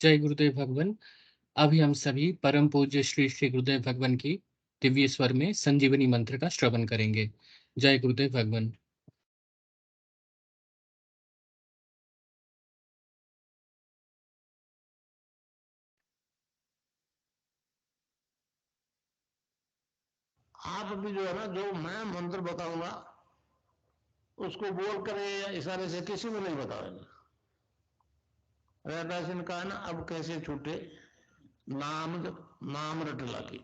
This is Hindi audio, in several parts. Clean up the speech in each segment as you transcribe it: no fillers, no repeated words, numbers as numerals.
जय गुरुदेव भगवान। अभी हम सभी परम पूज्य श्री श्री गुरुदेव भगवान की दिव्य स्वर में संजीवनी मंत्र का श्रवण करेंगे। जय गुरुदेव भगवान। आप अभी जो है ना, जो मैं मंत्र बताऊंगा उसको बोल कर या इशारे से किसी को नहीं बताओगे। रहता सिंह कहा ना, अब कैसे छूटे नाम नाम रट लगी।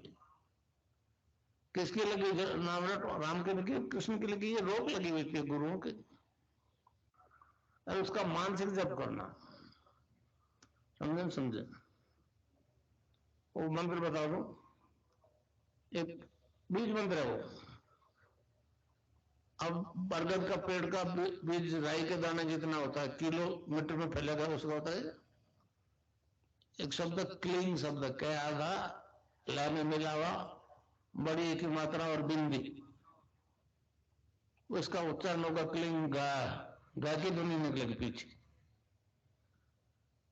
किसकी लगी नाम रट? राम की लगी, कृष्ण की लगी, ये रोक लगी हुई थी गुरुओं की। और उसका मानसिक जप करना, समझे समझे। वो मंत्र बता दो, एक बीज मंत्र है वो। अब बरगद का पेड़ का बीज राई के दाने जितना होता है, किलोमीटर में फैलेगा, उसका होता है एक शब्द क्लीन शब्द के आधा ला में मिला हुआ, बड़ी की मात्रा और बिंदी, उसका उच्चारण होगा क्लीन गा। गा की ध्वनि निकलेगी पीछे।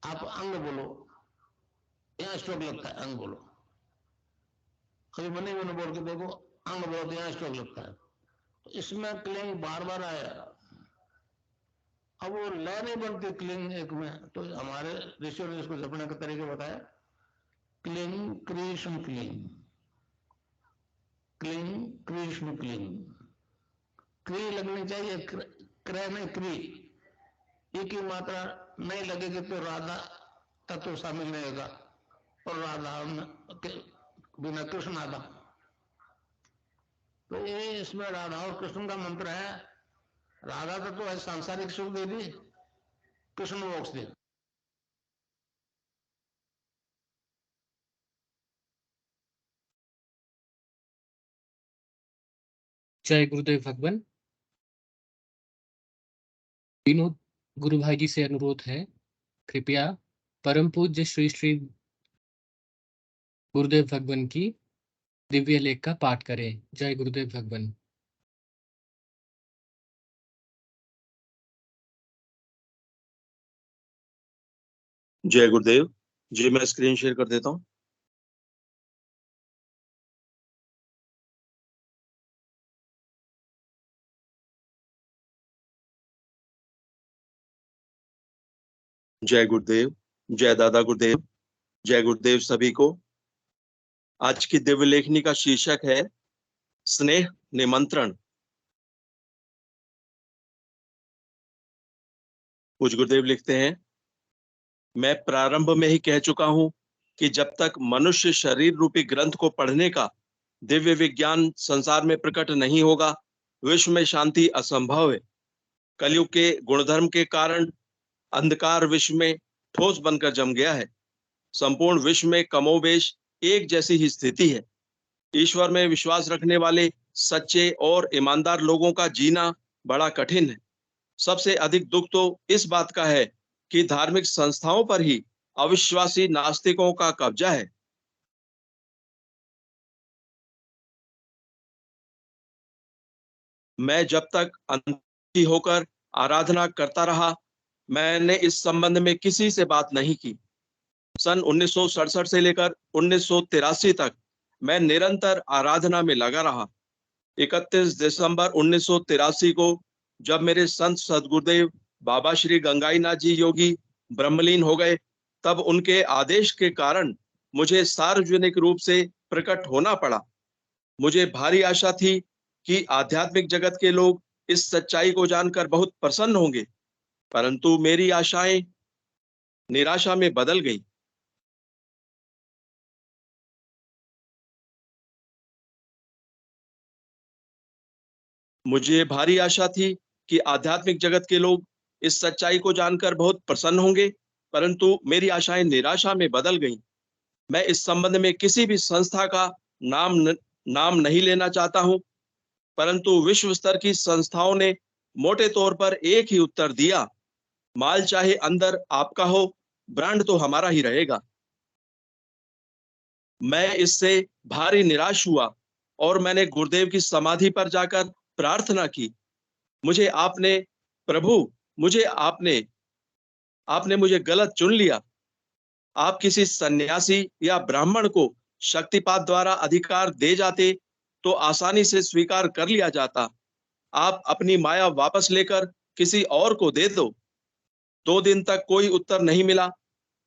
आप अंग बोलो, यहाँ स्ट्रोक लगता है, अंग बोलो। कभी मने मैंने बोल के देखो, अंग बोलो तो यहाँ स्ट्रोक लगता है। तो इसमें क्लिंग बार बार आया। अब वो लय नहीं बनती क्लिंग एक में, तो हमारे ऋषियों ने इसको जपने का तरीके बताया। Cling Krishna cling, cling Krishna cling. क्री लगनी चाहिए, क्रय नहीं क्री। एक ही मात्रा नहीं लगेगी तो राधा तत्व शामिल नहीं होगा, और राधा के बिना कृष्ण आधा। तो ये इसमें राधा और कृष्ण का मंत्र है। राधा तत्व है सांसारिक सुख दे दी, कृष्ण मोक्ष दे। जय गुरुदेव भगवान। विनोद गुरु भाई जी से अनुरोध है, कृपया परम पूज्य श्री श्री गुरुदेव भगवान की दिव्य लेख का पाठ करें। जय गुरुदेव भगवान। जय गुरुदेव जी। मैं स्क्रीन शेयर कर देता हूँ। जय गुरुदेव, जय दादा गुरुदेव, जय गुरुदेव सभी को। आज की दिव्य लेखनी का शीर्षक है स्नेह निमंत्रण। पूज्य गुरुदेव लिखते हैं, मैं प्रारंभ में ही कह चुका हूं कि जब तक मनुष्य शरीर रूपी ग्रंथ को पढ़ने का दिव्य विज्ञान संसार में प्रकट नहीं होगा, विश्व में शांति असंभव है। कलयुग के गुणधर्म के कारण अंधकार विश्व में ठोस बनकर जम गया है। संपूर्ण विश्व में कमोबेश एक जैसी ही स्थिति है। ईश्वर में विश्वास रखने वाले सच्चे और ईमानदार लोगों का जीना बड़ा कठिन है। सबसे अधिक दुख तो इस बात का है कि धार्मिक संस्थाओं पर ही अविश्वासी नास्तिकों का कब्जा है। मैं जब तक अंधी होकर आराधना करता रहा, मैंने इस संबंध में किसी से बात नहीं की। सन 1967 से लेकर 1983 तक मैं निरंतर आराधना में लगा रहा। 31 दिसंबर 1983 को जब मेरे संत सदगुरुदेव बाबा श्री गंगाईनाथ जी योगी ब्रह्मलीन हो गए, तब उनके आदेश के कारण मुझे सार्वजनिक रूप से प्रकट होना पड़ा। मुझे भारी आशा थी कि आध्यात्मिक जगत के लोग इस सच्चाई को जानकर बहुत प्रसन्न होंगे, परंतु मेरी आशाएं निराशा में बदल गई। मुझे भारी आशा थी कि आध्यात्मिक जगत के लोग इस सच्चाई को जानकर बहुत प्रसन्न होंगे, परंतु मेरी आशाएं निराशा में बदल गईं। मैं इस संबंध में किसी भी संस्था का नाम नहीं लेना चाहता हूं, परंतु विश्व स्तर की संस्थाओं ने मोटे तौर पर एक ही उत्तर दिया, माल चाहे अंदर आपका हो, ब्रांड तो हमारा ही रहेगा। मैं इससे भारी निराश हुआ और मैंने गुरुदेव की समाधि पर जाकर प्रार्थना की, मुझे आपने प्रभु, मुझे आपने मुझे गलत चुन लिया। आप किसी सन्यासी या ब्राह्मण को शक्तिपात द्वारा अधिकार दे जाते तो आसानी से स्वीकार कर लिया जाता। आप अपनी माया वापस लेकर किसी और को दे दो। 2 दिन तक कोई उत्तर नहीं मिला।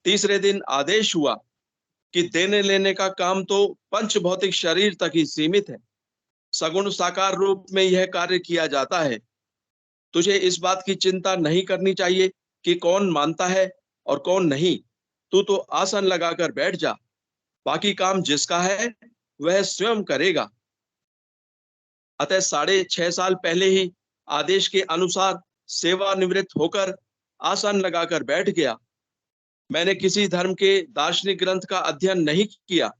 तीसरे दिन आदेश हुआ कि देने लेने का काम तो पंच भौतिक शरीर तक ही सीमित है। सगुण साकार रूप में यह कार्य किया जाता है। तुझे इस बात की चिंता नहीं करनी चाहिए कि कौन मानता है और कौन नहीं। तू तो आसन लगाकर बैठ जा। बाकी काम जिसका है वह स्वयं करेगा। अतः 6.5 साल पहले ही आदेश के अनुसार सेवानिवृत्त होकर आसन लगाकर बैठ गया। मैंने किसी धर्म के दार्शनिक ग्रंथ का अध्ययन नहीं किया।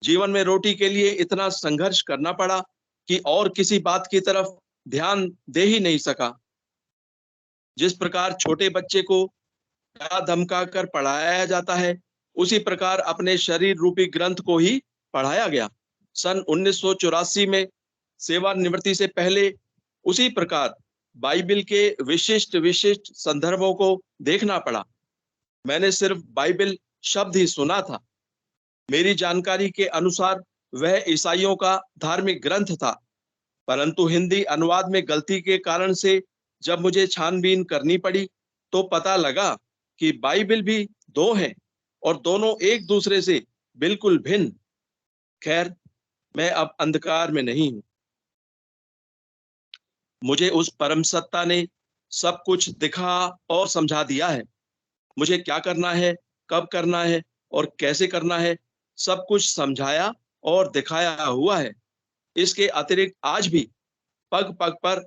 जीवन में रोटी के लिए इतना संघर्ष करना पड़ा कि और किसी बात की तरफ ध्यान दे ही नहीं सका। जिस प्रकार छोटे बच्चे को डरा धमका कर पढ़ाया जाता है, उसी प्रकार अपने शरीर रूपी ग्रंथ को ही पढ़ाया गया। सन 1984 में सेवानिवृत्ति से पहले उसी प्रकार बाइबिल के विशिष्ट विशिष्ट संदर्भों को देखना पड़ा। मैंने सिर्फ बाइबिल शब्द ही सुना था। मेरी जानकारी के अनुसार वह ईसाइयों का धार्मिक ग्रंथ था, परंतु हिंदी अनुवाद में गलती के कारण से जब मुझे छानबीन करनी पड़ी तो पता लगा कि बाइबिल भी 2 हैं और दोनों एक दूसरे से बिल्कुल भिन्न। खैर, मैं अब अंधकार में नहीं हूं। मुझे उस परम सत्ता ने सब कुछ दिखा और समझा दिया है। मुझे क्या करना है, कब करना है और कैसे करना है, सब कुछ समझाया और दिखाया हुआ है। इसके अतिरिक्त आज भी पग पग पर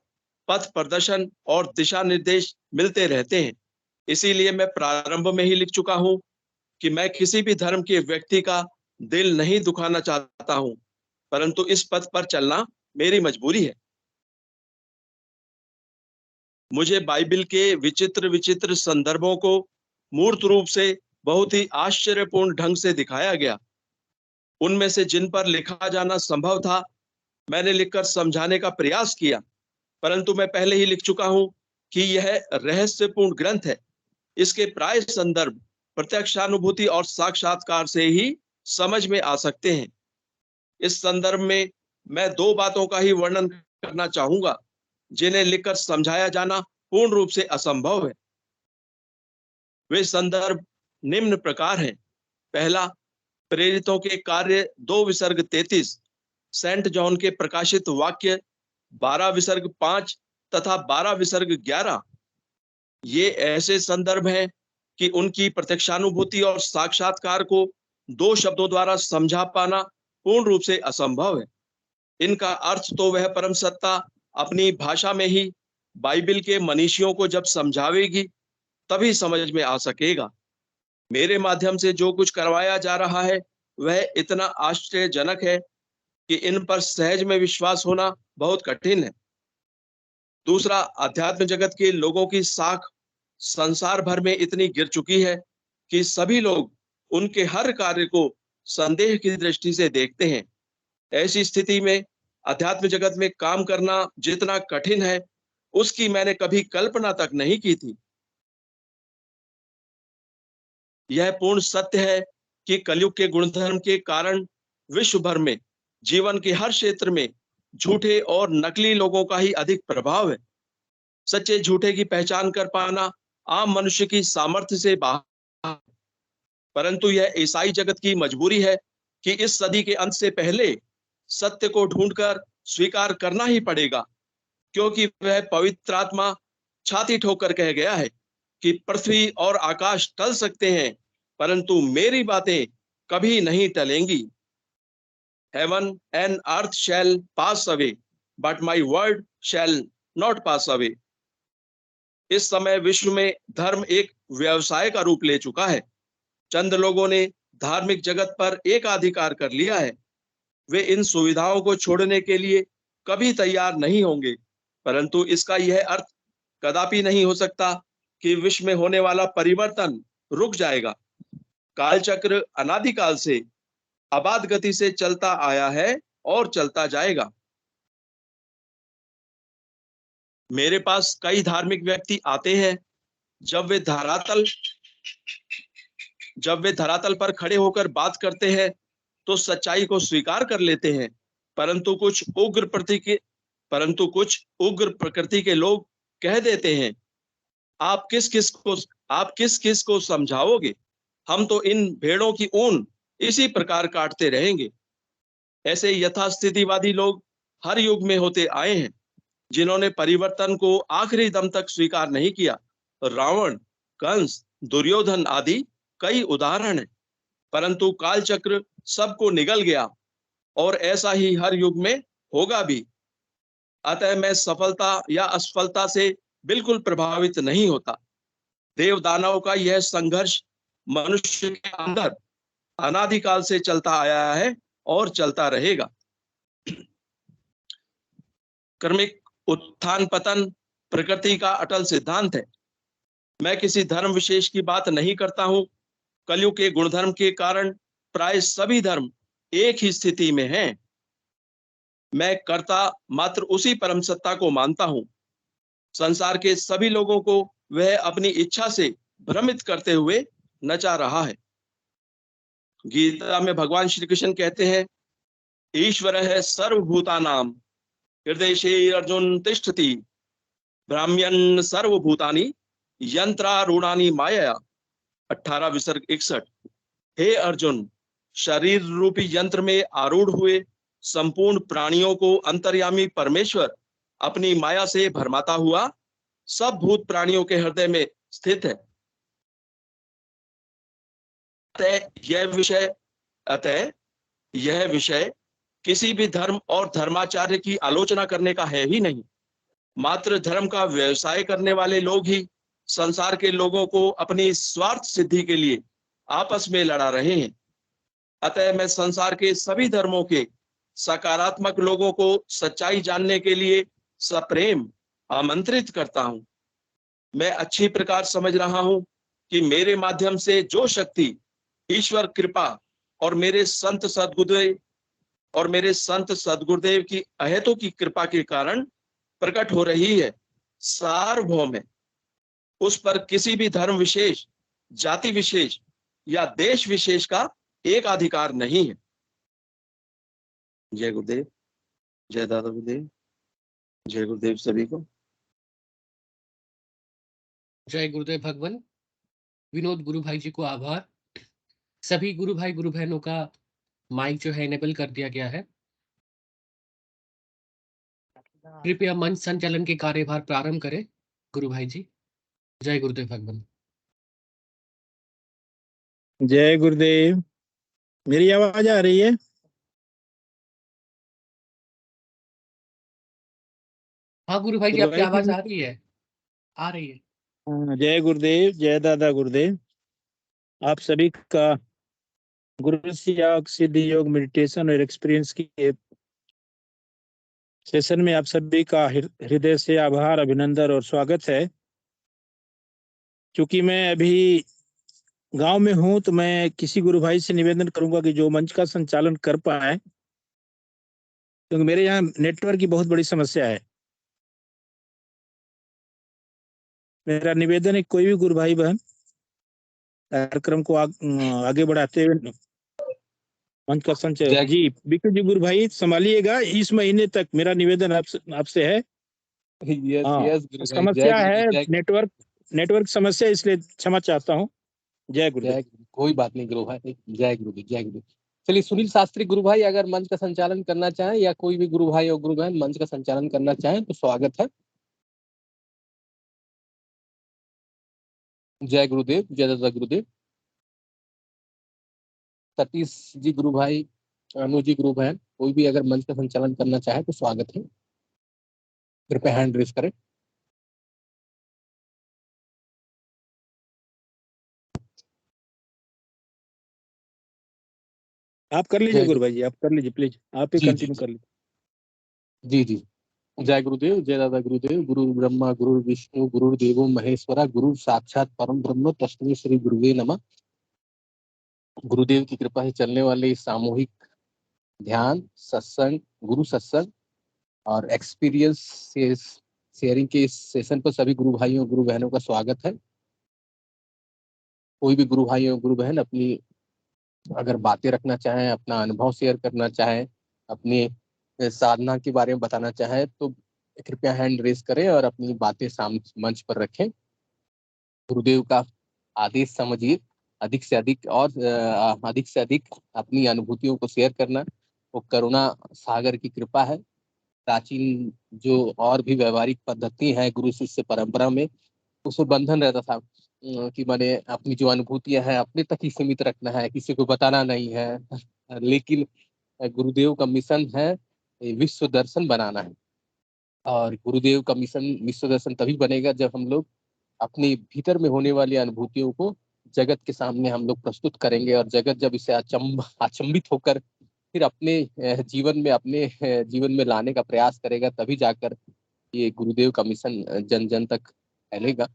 पथ प्रदर्शन और दिशा निर्देश मिलते रहते हैं। इसीलिए मैं प्रारंभ में ही लिख चुका हूं कि मैं किसी भी धर्म के व्यक्ति का दिल नहीं दुखाना चाहता हूं, परंतु इस पथ पर चलना मेरी मजबूरी है। मुझे बाइबिल के विचित्र विचित्र संदर्भों को मूर्त रूप से बहुत ही आश्चर्यपूर्ण ढंग से दिखाया गया। उनमें से जिन पर लिखा जाना संभव था, मैंने लिखकर समझाने का प्रयास किया, परंतु मैं पहले ही लिख चुका हूं कि यह रहस्यपूर्ण ग्रंथ है। इसके प्राय संदर्भ प्रत्यक्षानुभूति और साक्षात्कार से ही समझ में आ सकते हैं। इस संदर्भ में मैं 2 बातों का ही वर्णन करना चाहूंगा जिन्हें लिखकर समझाया जाना पूर्ण रूप से असंभव है। वे संदर्भ निम्न प्रकार हैं। पहला, प्रेरितों के कार्य 2 विसर्ग 33, सेंट जॉन के प्रकाशित वाक्य 12 विसर्ग 5 तथा 12 विसर्ग 11। ये ऐसे संदर्भ हैं कि उनकी प्रत्यक्षानुभूति और साक्षात्कार को 2 शब्दों द्वारा समझा पाना पूर्ण रूप से असंभव है। इनका अर्थ तो वह परम सत्ता अपनी भाषा में ही बाइबिल के मनीषियों को जब समझावेगी तभी समझ में आ सकेगा। मेरे माध्यम से जो कुछ करवाया जा रहा है वह इतना आश्चर्यजनक है कि इन पर सहज में विश्वास होना बहुत कठिन है। दूसरा, अध्यात्म जगत के लोगों की साख संसार भर में इतनी गिर चुकी है कि सभी लोग उनके हर कार्य को संदेह की दृष्टि से देखते हैं। ऐसी स्थिति में अध्यात्म जगत में काम करना जितना कठिन है, उसकी मैंने कभी कल्पना तक नहीं की थी। यह पूर्ण सत्य है कि कलयुग के गुणधर्म के कारण विश्व भर में जीवन के हर क्षेत्र में झूठे और नकली लोगों का ही अधिक प्रभाव है। सच्चे झूठे की पहचान कर पाना आम मनुष्य की सामर्थ्य से बाहर, परंतु यह ईसाई जगत की मजबूरी है कि इस सदी के अंत से पहले सत्य को ढूंढकर स्वीकार करना ही पड़ेगा, क्योंकि वह पवित्र आत्मा छाती ठोकर कह गया है कि पृथ्वी और आकाश टल सकते हैं, परंतु मेरी बातें कभी नहीं टलेंगी। Heaven and earth shall pass away, but my word shall not pass away. इस समय विश्व में धर्म एक व्यवसाय का रूप ले चुका है। चंद लोगों ने धार्मिक जगत पर एकाधिकार कर लिया है। वे इन सुविधाओं को छोड़ने के लिए कभी तैयार नहीं होंगे, परंतु इसका यह अर्थ कदापि नहीं हो सकता कि विश्व में होने वाला परिवर्तन रुक जाएगा। कालचक्र अनादिकाल से अबाध गति से चलता आया है और चलता जाएगा। मेरे पास कई धार्मिक व्यक्ति आते हैं। जब वे जब वे धरातल पर खड़े होकर बात करते हैं तो सच्चाई को स्वीकार कर लेते हैं, परंतु कुछ उग्र प्रकृति के लोग कह देते हैं, आप किस किस को समझाओगे, हम तो इन भेड़ों की ऊन इसी प्रकार काटते रहेंगे। ऐसे यथास्थितिवादी लोग हर युग में होते आए हैं, जिन्होंने परिवर्तन को आखिरी दम तक स्वीकार नहीं किया। रावण, कंस, दुर्योधन आदि कई उदाहरण हैं, परंतु कालचक्र सबको निगल गया और ऐसा ही हर युग में होगा भी। अतः मैं सफलता या असफलता से बिल्कुल प्रभावित नहीं होता। देव दानव का यह संघर्ष मनुष्य के अंदर अनादिकाल से चलता आया है और चलता रहेगा। क्रमिक उत्थान पतन प्रकृति का अटल सिद्धांत है। मैं किसी धर्म विशेष की बात नहीं करता हूं। कलयुग के गुणधर्म के कारण प्राय सभी धर्म एक ही स्थिति में हैं। मैं कर्ता मात्र उसी परम सत्ता को मानता हूं। संसार के सभी लोगों को वह अपनी इच्छा से भ्रमित करते हुए नचा रहा है। गीता में भगवान श्री कृष्ण कहते हैं, ईश्वर है सर्वभूतानाम हृदय अर्जुन तिष्ठति ब्राह्मण सर्वभूतानि यंत्रारूढ़ानि माया। 18 विसर्ग 61। हे अर्जुन, शरीर रूपी यंत्र में आरूढ़ हुए संपूर्ण प्राणियों को अंतर्यामी परमेश्वर अपनी माया से भरमाता हुआ सब भूत प्राणियों के हृदय में स्थित है। अतः यह विषय किसी भी धर्म और धर्माचार्य की आलोचना करने का है ही नहीं। मात्र धर्म का व्यवसाय करने वाले लोग ही संसार के लोगों को अपनी स्वार्थ सिद्धि के लिए आपस में लड़ा रहे हैं। अतः मैं संसार के सभी धर्मों के सकारात्मक लोगों को सच्चाई जानने के लिए सप्रेम आमंत्रित करता हूं। मैं अच्छी प्रकार समझ रहा हूं कि मेरे माध्यम से जो शक्ति ईश्वर कृपा और मेरे संत सदगुरुदेव की अहेतु की कृपा के कारण प्रकट हो रही है, सार्वभौम है। उस पर किसी भी धर्म विशेष, जाति विशेष या देश विशेष का एक अधिकार नहीं है। जय गुरुदेव, जय दादा गुरुदेव, जय गुरुदेव सभी को। जय गुरुदेव भगवान। विनोद गुरु भाई जी को आभार। सभी गुरु भाई गुरु बहनों का माइक जो है इनेबल कर दिया गया है। कृपया मंच संचालन के कार्यभार प्रारंभ करें गुरु भाई जी। जय गुरुदेव भगवान। जय गुरुदेव। मेरी आवाज आ रही है? हाँ गुरु भाई जी, आपकी आवाज आ रही है, आ रही है। जय गुरुदेव, जय दादा गुरुदेव। आप सभी का गुरु सिद्धि योग मेडिटेशन और एक्सपीरियंस की सेशन में आप सभी का हृदय से आभार, अभिनंदन और स्वागत है। क्योंकि मैं अभी गांव में हूं तो मैं किसी गुरु भाई से निवेदन करूंगा कि जो मंच का संचालन कर पाए, क्योंकि मेरे यहाँ नेटवर्क की बहुत बड़ी समस्या है। मेरा निवेदन है, कोई भी गुरु भाई बहन कार्यक्रम को आगे बढ़ाते हुए मंच का संचय जी बिकू जी गुरु भाई संभालिएगा इस महीने तक। मेरा निवेदन आपसे है। यस समस्या है, नेटवर्क समस्या, इसलिए क्षमा चाहता हूँ। जय गुरुदेव। कोई बात नहीं गुरु भाई, जय गुरुदेव, जय गुरुदेव। चलिए सुनील शास्त्री गुरु भाई अगर मंच का संचालन करना चाहें या कोई भी गुरु भाई और गुरु बहन मंच का संचालन करना चाहें तो स्वागत है। जय गुरुदेव, जय दादा गुरुदेव। सतीश जी गुरु भाई, अनु जी गुरु बहन, कोई भी अगर मंच का संचालन करना चाहे तो स्वागत है। कृपया हैंड रेज करें। आप कर लीजिए गुरु भाई जी, आप कर लीजिए प्लीज, आप ही कंटिन्यू कर लीजिए। जी जी, जय गुरुदेव, जय दादा गुरुदेव। गुरु ब्रह्मा गुरु विष्णु गुरुदेवो महेश्वरा, गुरु साक्षात परम ब्रह्म तस्मै श्री गुरुवे नमः। गुरुदेव की कृपा से चलने वाले इस सामूहिक ध्यान सत्संग, गुरु सत्संग और एक्सपीरियंस शेयरिंग के इस सेशन पर सभी गुरु भाइयों गुरु बहनों का स्वागत है। कोई भी गुरु भाई और गुरु बहन अपनी अगर बातें रखना चाहें, अपना अनुभव शेयर करना चाहें, अपनी साधना के बारे में बताना चाहें, तो कृपया हैंड रेज करें और अपनी बातें सामने मंच पर रखें। गुरुदेव का आदेश समझिए, अधिक से अधिक अपनी अनुभूतियों को शेयर करना वो करुणा सागर की कृपा है। प्राचीन जो और भी व्यवहारिक पद्धति है गुरु शिष्य परंपरा में, उसमें बंधन रहता था कि मैंने अपनी जो अनुभूतियां हैं अपने तक ही सीमित रखना है, किसी को बताना नहीं है। लेकिन गुरुदेव का मिशन है विश्व दर्शन बनाना है, और गुरुदेव का मिशन विश्व दर्शन तभी बनेगा जब हम लोग अपने भीतर में होने वाली अनुभूतियों को जगत के सामने हम लोग प्रस्तुत करेंगे, और जगत जब इसे अचंभित होकर फिर अपने जीवन में लाने का प्रयास करेगा, तभी जाकर ये गुरुदेव का मिशन जन जन तक फैलेगा।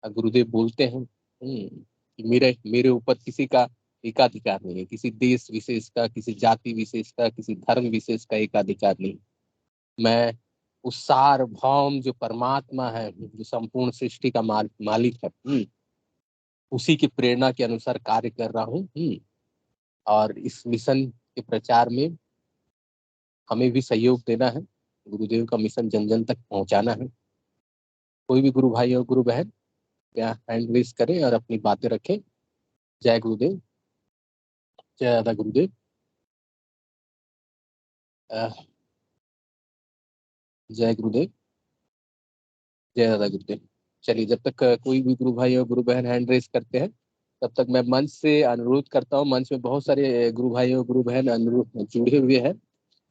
गुरुदेव बोलते हैं कि मेरे मेरे ऊपर किसी का एकाधिकार नहीं है, किसी देश विशेष का, किसी जाति विशेष का, किसी धर्म विशेष का एकाधिकार नहीं। मैं उस सार्वभौम जो परमात्मा है, जो संपूर्ण सृष्टि का मालिक है, उसी की प्रेरणा के अनुसार कार्य कर रहा हूँ। और इस मिशन के प्रचार में हमें भी सहयोग देना है, गुरुदेव का मिशन जन जन तक पहुंचाना है। कोई भी गुरु भाई और गुरु बहन या हैंड रेज करें और अपनी बातें रखें। जय गुरुदेव, जय दादा गुरुदेव। जय गुरुदेव, जय दादा गुरुदेव। चलिए, जब तक कोई भी गुरु भाई और गुरु बहन हैंड रेज करते हैं, तब तक मैं मंच से अनुरोध करता हूँ। मंच में बहुत सारे गुरु भाई और गुरु बहन जुड़े हुए हैं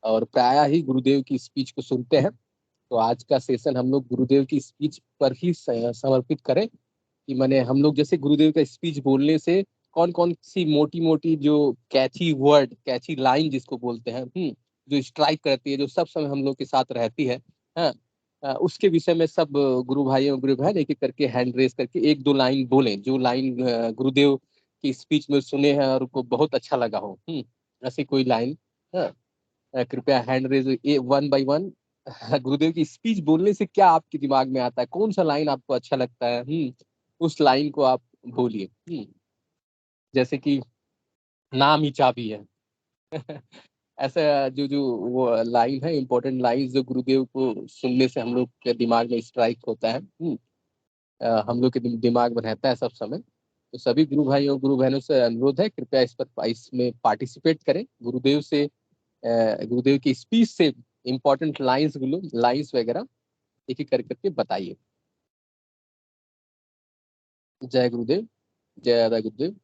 और प्रायः ही गुरुदेव की स्पीच को सुनते हैं। तो आज का सेशन हम लोग गुरुदेव की स्पीच पर ही समर्पित करें कि मैंने हम लोग जैसे गुरुदेव का स्पीच बोलने से कौन कौन सी मोटी मोटी जो कैची वर्ड, कैची लाइन जिसको बोलते हैं, जो स्ट्राइक करती है, जो सब समय हम लोग के साथ रहती है, हाँ, उसके विषय में सब गुरु भाई और गुरु बहन एक एक करके हैंड रेज करके एक दो लाइन बोलें, जो लाइन गुरुदेव की स्पीच में सुने हैं और उनको बहुत अच्छा लगा हो। ऐसी कोई लाइन, कृपया hand raise one by one. Gurudev की स्पीच बोलने से क्या आपके दिमाग में आता है, कौन सा लाइन आपको अच्छा लगता है, उस लाइन को आप बोलिए। जैसे कि नाम ही चाबी है। ऐसा जो जो वो लाइन है, इंपॉर्टेंट लाइन जो गुरुदेव को सुनने से हम लोग के दिमाग में स्ट्राइक होता है, हम लोग के दिमाग में रहता है सब समय। तो सभी गुरु भाई और गुरु बहनों से अनुरोध है, कृपया इसमें पार्टिसिपेट करें। गुरुदेव की स्पीच से इंपॉर्टेंट लाइंस वगैरह एक एक करके बताइए। जय गुरुदेव, जय दादा गुरुदेव।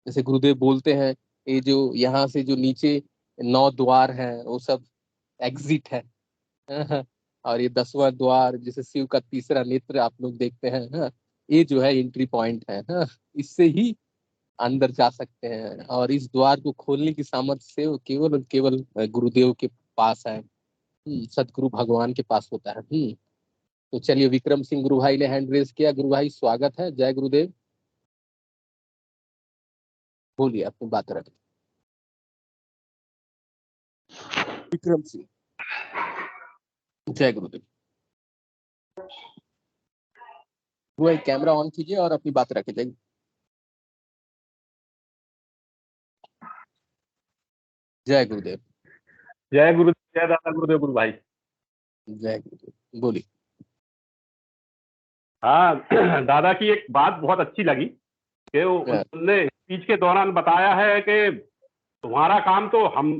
जैसे गुरुदेव बोलते हैं, ये जो यहाँ से जो नीचे 9 द्वार हैं वो सब एग्जिट है। और ये 10वां द्वार जिसे शिव का तीसरा नेत्र आप लोग देखते हैं, ये जो है एंट्री पॉइंट है। इससे ही अंदर जा सकते हैं, और इस द्वार को खोलने की सामर्थ्य से वो केवल और केवल गुरुदेव के पास है, सतगुरु भगवान के पास होता है। तो चलिए, विक्रम सिंह गुरु भाई ने हैंड रेज किया। गुरु भाई स्वागत है, जय गुरुदेव। बोलिए, अपनी बात रखें। विक्रम सिंह, जय गुरुदेव। वो कैमरा ऑन कीजिए और अपनी बात रखें। जय गुरुदेव। जय गुरुदेव, जय दादा गुरुदेव गुरु भाई। जय गुरुदेव, बोलिए। हाँ, दादा की एक बात बहुत अच्छी लगी कि उन्होंने स्पीच के दौरान बताया है कि तुम्हारा काम तो हम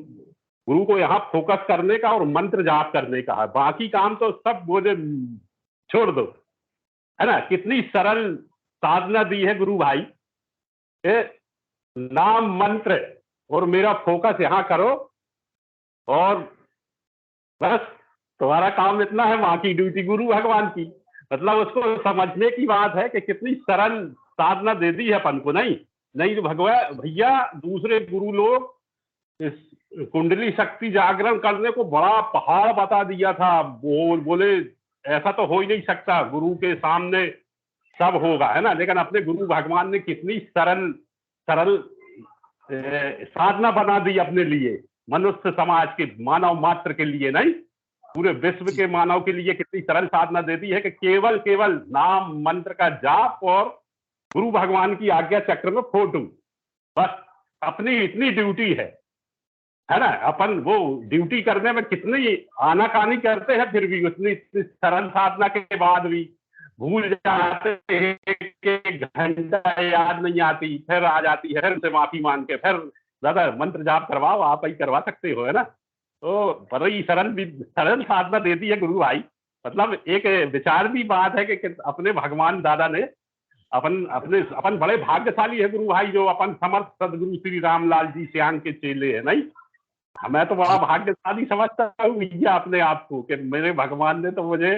गुरु को यहाँ फोकस करने का और मंत्र जाप करने का है, बाकी काम तो सब बोझे छोड़ दो, है ना। कितनी सरल साधना दी है गुरु भाई के नाम मंत्र और मेरा फोकस यहाँ करो, और बस तुम्हारा काम इतना है, वहां की ड्यूटी गुरु भगवान की। मतलब उसको समझने की बात है कि कितनी सरल साधना दे दी है अपन को। नहीं तो भगवान भैया दूसरे गुरु लोग इस कुंडली शक्ति जागरण करने को बड़ा पहाड़ बता दिया था, बोले ऐसा तो हो ही नहीं सकता, गुरु के सामने सब होगा, है ना। लेकिन अपने गुरु भगवान ने कितनी सरल साधना बना दी अपने लिए, मनुष्य समाज के मानव मात्र के लिए, नहीं पूरे विश्व के मानव के लिए कितनी सरल साधना दे दी है कि केवल नाम मंत्र का जाप और गुरु भगवान की आज्ञा चक्र में फोटो, बस अपनी इतनी ड्यूटी है ना। अपन वो ड्यूटी करने में कितनी आनाकानी करते हैं, फिर भी उतनी सरल साधना के बाद भी भूल जाते हैं कि घंटा याद नहीं आती, फिर आ जाती है, फिर उनसे माफी मांग के फिर दादा मंत्र जाप करवाओ, आप ही करवा सकते हो, है ना। तो बड़ी सरल साधना देती है गुरु भाई। मतलब एक विचार भी बात है कि अपने भगवान दादा ने अपन बड़े भाग्यशाली है गुरु भाई, जो अपन समर्थ सदगुरु श्री रामलाल जी श्याम के चेले है, नहीं। मैं तो बड़ा भाग्यशाली समझता हूँ भैया अपने आप को, कि मेरे भगवान ने तो मुझे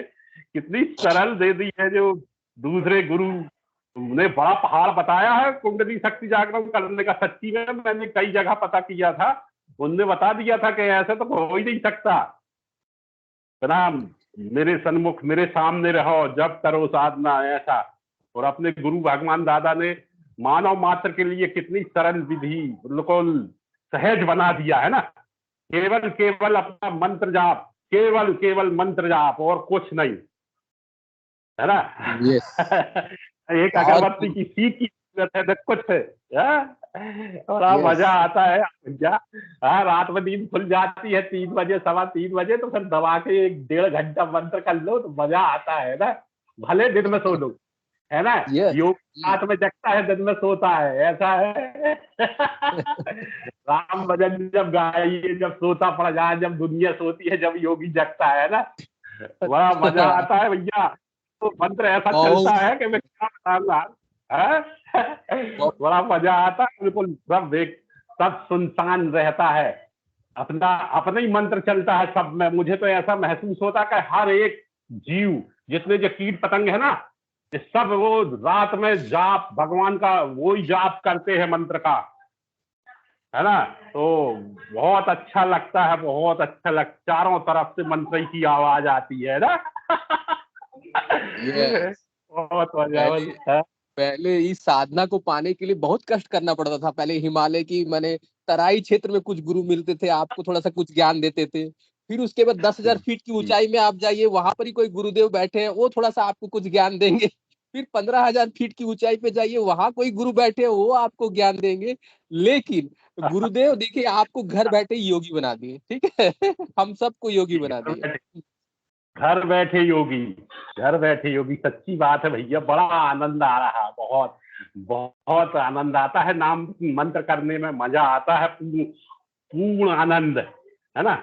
कितनी सरल दे दी है। जो दूसरे गुरु ने बड़ा पहाड़ बताया है कुंडली शक्ति जागरण करने का, सच्ची में मैंने कई जगह पता किया था, उनने बता दिया था कि ऐसा तो हो ही नहीं सकता, बिना मेरे सन्मुख मेरे सामने रहो जब करो साधना ऐसा। और अपने गुरु भगवान दादा ने मानव मात्र के लिए कितनी सरल विधि बिल्कुल सहज बना दिया है ना। केवल अपना मंत्र जाप, केवल मंत्र जाप और कुछ नहीं, है ना। यस। एक अगरबत्ती की सीख की जरूरत है न कुछ है, बड़ा मजा आता है भैया। हाँ, रात में नींद खुल जाती है 3 बजे 3:15 बजे, तो फिर दबा के 1.5 घंटा मंत्र कर लो तो मजा आता है ना। भले दिन में सो लो, है ना। योग रात में जगता है, दिन में सोता है, ऐसा है। राम भजन जब गाइए, जब सोता पड़ जाए, जब दुनिया सोती है, जब योगी जगता है ना, बड़ा मजा आता है भैया। तो मंत्र ऐसा चलता है कि मैं क्या बताऊंगा, बड़ा मजा आता है। बिल्कुल सब सुनसान रहता है, अपना ही मंत्र चलता है सब में। मुझे तो ऐसा महसूस होता है कि हर एक जीव, जितने जो कीट पतंग है ना, ये सब वो रात में जाप भगवान का वही जाप करते हैं मंत्र का, है ना। तो बहुत अच्छा लगता है, बहुत अच्छा लगता, चारों तरफ से मंत्र की आवाज आती है ना। बहुत मजा है। पहले इस साधना को पाने के लिए बहुत कष्ट करना पड़ता था। पहले हिमालय की माने तराई क्षेत्र में कुछ गुरु मिलते थे, आपको थोड़ा सा कुछ ज्ञान देते थे। फिर उसके बाद 10,000 फीट की ऊंचाई में आप जाइए, वहां पर ही कोई गुरुदेव बैठे हैं, वो थोड़ा सा आपको कुछ ज्ञान देंगे। फिर 15,000 फीट की ऊंचाई पे जाइए, वहां कोई गुरु बैठे हैं, वो आपको ज्ञान देंगे। लेकिन गुरुदेव देखिए आपको घर बैठे योगी बना दिए, ठीक है। हम सबको योगी बना दिए। घर बैठे योगी, सच्ची बात है भैया। बड़ा आनंद आ रहा, बहुत बहुत आनंद आता है। नाम मंत्र करने में मजा आता है, पूर्ण आनंद, है ना।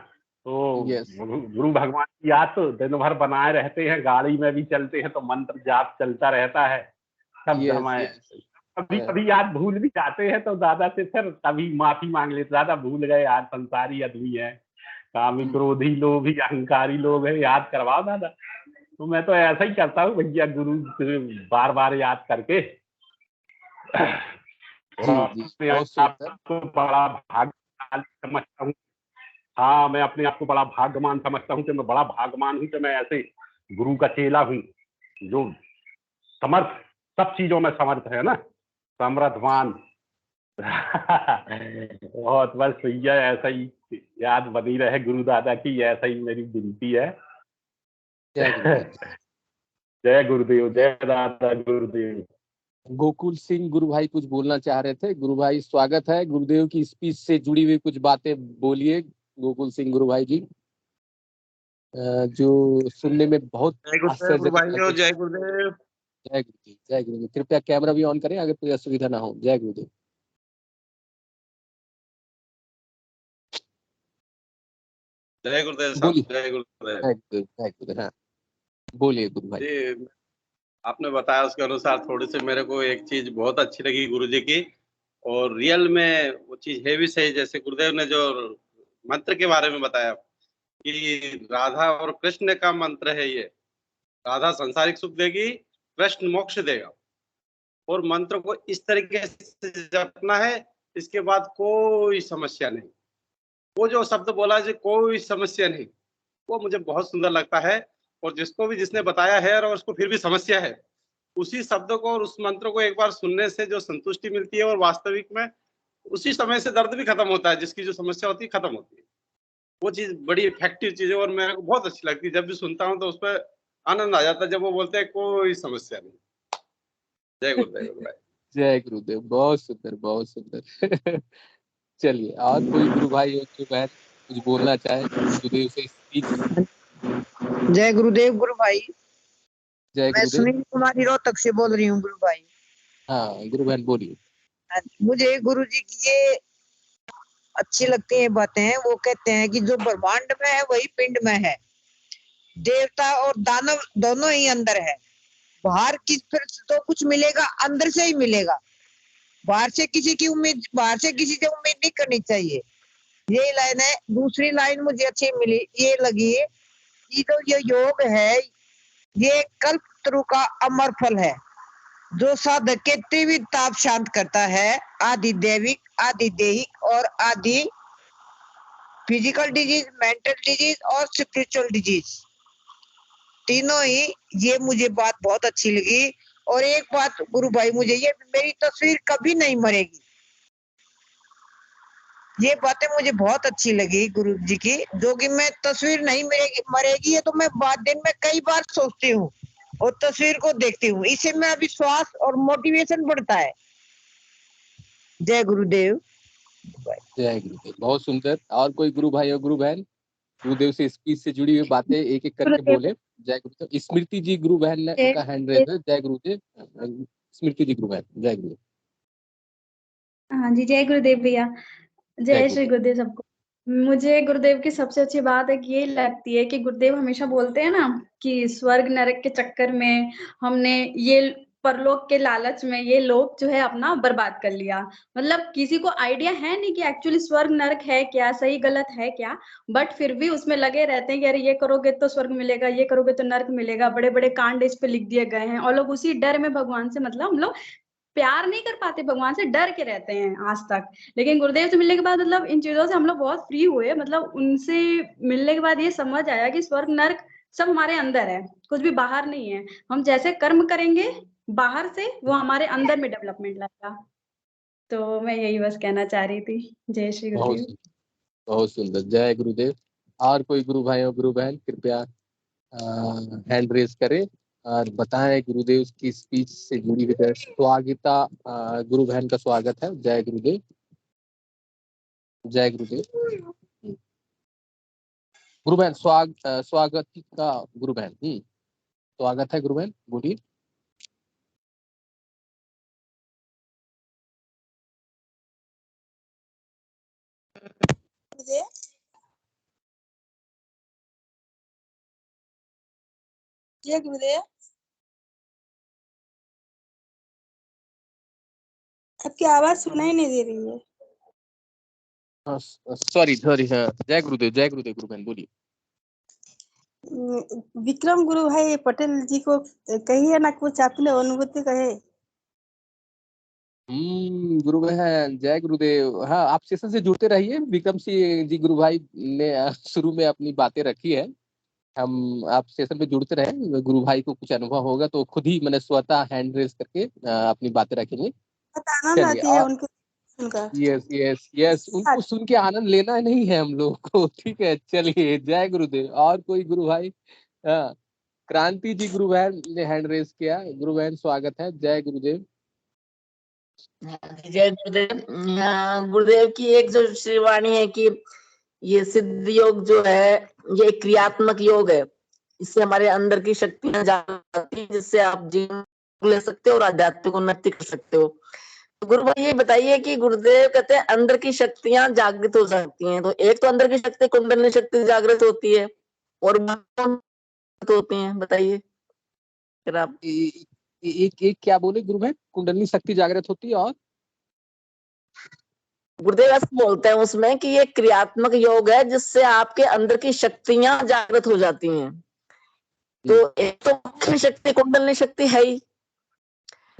तो गुरु भगवान की याद तो दिन भर बनाए रहते हैं, गाड़ी में भी चलते हैं तो मंत्र जाप चलता रहता है सब समय। कभी याद भूल भी जाते हैं तो दादा से फिर कभी माफी मांग लेते, दादा भूल गए, आज संसारी आदमी है, कामी क्रोधी लोग भी अहंकारी लोग है, याद करवाओ दादा। तो मैं तो ऐसा ही करता हूँ भैया, गुरु बार बार याद करके। आपको बड़ा भाग्यवान समझता हूँ। हाँ, मैं अपने आप को बड़ा भाग्यवान समझता हूँ कि मैं बड़ा भाग्यवान हूँ कि मैं ऐसे गुरु का चेला हूँ, जो समर्थ, सब चीजों में समर्थ है ना, समर्थवान। बहुत बस भैया ऐसा ही याद बनी रहे गुरु दादा की, ऐसा ही मेरी विनती है। जय गुरुदेव, जय दादा गुरुदेव। गोकुल सिंह गुरु भाई कुछ बोलना चाह रहे थे। गुरु भाई स्वागत है, गुरुदेव की स्पीच से जुड़ी हुई कुछ बातें बोलिए गोकुल सिंह गुरु भाई जी, जो सुनने में बहुत गुरु भाइयों, जय गुरुदेव। जय गुरुदेव, जय गुरुदेव। कृपया कैमरा भी ऑन करें अगर कोई असुविधा ना हो। जय गुरुदेव। जय गुरुदेव साहब, जय गुरुदेव। जय गुरुदेव। हाँ बोलिए गुरु भाई। आपने बताया उसके अनुसार थोड़ी सी मेरे को एक चीज बहुत अच्छी लगी गुरु जी की, और रियल में वो चीज है भी सही। जैसे गुरुदेव ने जो मंत्र के बारे में बताया कि राधा और कृष्ण का मंत्र है ये, राधा संसारिक सुख देगी, कृष्ण मोक्ष देगा, और मंत्र को इस तरीके से जपना है, इसके बाद कोई समस्या नहीं। वो जो शब्द बोला जी, कोई समस्या नहीं, वो मुझे बहुत सुंदर लगता है। और जिसने बताया है और उसको फिर भी समस्या है, उसी शब्द को और उस मंत्र को एक बार सुनने से जो संतुष्टि मिलती है, और वास्तविक में उसी समय से दर्द भी खत्म होता है, जिसकी जो समस्या होती है खत्म होती है। वो चीज बड़ी इफेक्टिव चीज है और मेरे को बहुत अच्छी लगती है। जब भी सुनता हूँ तो उस पर आनंद आ जाता है, जब वो बोलते हैं कोई समस्या नहीं। जय गुरुदेव गुरुभाई। जय गुरुदेव, बहुत सुंदर, बहुत सुंदर। चलिए, और कोई गुरु भाई हो जो बहन कुछ बोलना चाहे गुरुदेव से स्पीच? जय गुरुदेव गुरु भाई। जय मैं गुरुदेव। सुनील कुमारी रोहतक से बोल रही हूँ गुरु भाई। हाँ गुरु बहन बोलिए। मुझे गुरु जी की ये अच्छी लगती है बातें। वो कहते हैं कि जो ब्रह्मांड में है वही पिंड में है। देवता और दानव दोनों ही अंदर है। बाहर की फिर तो कुछ मिलेगा, अंदर से ही मिलेगा। बाहर से किसी की उम्मीद, बाहर से किसी से उम्मीद नहीं करनी चाहिए। ये लाइन है। दूसरी लाइन मुझे अच्छी मिली, ये लगी कि तो ये योग है, ये कल्प तरु का अमर फल है जो साधक के तीव्र ताप शांत करता है। आदि दैविक, आदि देहिक और आदि फिजिकल डिजीज, मेंटल डिजीज और स्पिरिचुअल डिजीज, तीनों ही। ये मुझे बात बहुत अच्छी लगी। और एक बात गुरु भाई, मुझे ये मेरी तस्वीर कभी नहीं मरेगी, ये बातें मुझे बहुत अच्छी लगी गुरु जी की। जो कि मैं तस्वीर नहीं मरेगी ये तो मैं बाद दिन में कई बार सोचती हूँ और तस्वीर को देखती हूँ। इससे मेरा विश्वास और मोटिवेशन बढ़ता है। जय गुरुदेव। जय गुरुदेव, बहुत सुंदर। और कोई गुरु भाई और गुरु बहन गुरुदेव से स्पीच से जुड़ी हुई बातें एक एक करके गुरुदेव। बोले। जय गुरुदेव। स्मृति जी गुरु बहन ने जय का हैंड रेज है। जय गुरुदेव। स्मृति जी गुरु बहन, जय गुरुदेव। हाँ जी, जय गुरुदेव भैया। जय जय श्री गुरुदेव। गुरुदेव सबको। मुझे गुरुदेव की सबसे अच्छी बात एक ये लगती है कि गुरुदेव हमेशा बोलते हैं ना कि स्वर्ग नरक के चक्कर में हमने ये परलोक के लालच में ये लोक जो है अपना बर्बाद कर लिया। मतलब किसी को आइडिया है नहीं कि एक्चुअली स्वर्ग नरक है क्या, सही गलत है क्या, बट फिर भी उसमें लगे रहते हैं कि अरे ये करोगे तो स्वर्ग मिलेगा, ये करोगे तो नरक मिलेगा। बड़े बड़े कांड इस पे लिख दिए गए हैं और लोग उसी डर में भगवान से, मतलब हम लोग प्यार नहीं कर पाते, भगवान से डर के रहते हैं आज तक। लेकिन गुरुदेव से मिलने के बाद मतलब इन चीजों से हम लोग बहुत फ्री हुए। मतलब उनसे मिलने के बाद ये समझ आया कि स्वर्ग नर्क सब हमारे अंदर है, कुछ भी बाहर नहीं है। हम जैसे कर्म करेंगे बाहर से, वो हमारे अंदर में डेवलपमेंट लाएगा। तो मैं यही बस कहना चाह रही थी। जय श्री बहुत गुरुदेव। सुंदर, बहुत सुंदर। जय गुरुदेव। और कोई गुरु भाई और गुरु बहन कृपया हैंड रेज करें और बताएं गुरुदेव की स्पीच से जुड़ी हुई। स्वागता गुरु बहन का स्वागत है। जय गुरुदेव। जय गुरुदेव। गुरु बहन स्वागत का गुरु बहन। स्वागत है गुरु बहन, बोलिए। जय गुरुदेव। आपकी आवाज सुनाई नहीं दे रही है। Sorry sorry. हाँ, जय गुरुदेव, जय गुरुदेव गुरु बहन, बोलिए। विक्रम गुरु भाई पटेल जी को कहिए ना कुछ अपने अनुभूति कहे। गुरु बहन जय गुरुदेव। हाँ, आप सेशन से जुड़ते रहिए। विक्रम सिंह जी गुरु भाई ने शुरू में अपनी बातें रखी है। हम आप सेशन में जुड़ते रहे। गुरु भाई को कुछ अनुभव होगा तो खुद ही मैंने स्वतः हैंड रेस करके अपनी बातें रखेंगे। बहुत आनंद चलिए। आती है और उनके सुनकर। यस यस यस, उनको सुन के आनंद लेना नहीं है हम लोग को। ठीक है, चलिए। जय गुरुदेव। और कोई गुरु भाई? हाँ, क्रांति जी गुरु बहन ने हैंड रेस किया। गुरु बहन स्वागत है। जय गुरुदेव। जय गुरुदेव। गुरुदेव की एक जो श्रीवाणी है कि ये सिद्ध योग जो है ये क्रियात्मक योग है। इससे हमारे अंदर की शक्तियां जाती है, जिससे आप जीवन ले सकते हो और आध्यात्मिक उन्नति कर सकते हो। तो गुरु भाई ये बताइए कि गुरुदेव कहते हैं अंदर की शक्तियां जागृत हो सकती हैं। तो एक तो अंदर की शक्ति कुंडलिनी शक्ति जागृत होती है और होती है, बताइए फिर आप। एक एक क्या बोले गुरु बहन? कुंडलिनी शक्ति जागृत होती है और गुरुदेव ऐसा बोलते हैं उसमें कि ये क्रियात्मक योग है जिससे आपके अंदर की शक्तियां जागृत हो जाती हैं। तो एक तो मुख्य शक्ति कुंडलिनी शक्ति है ही,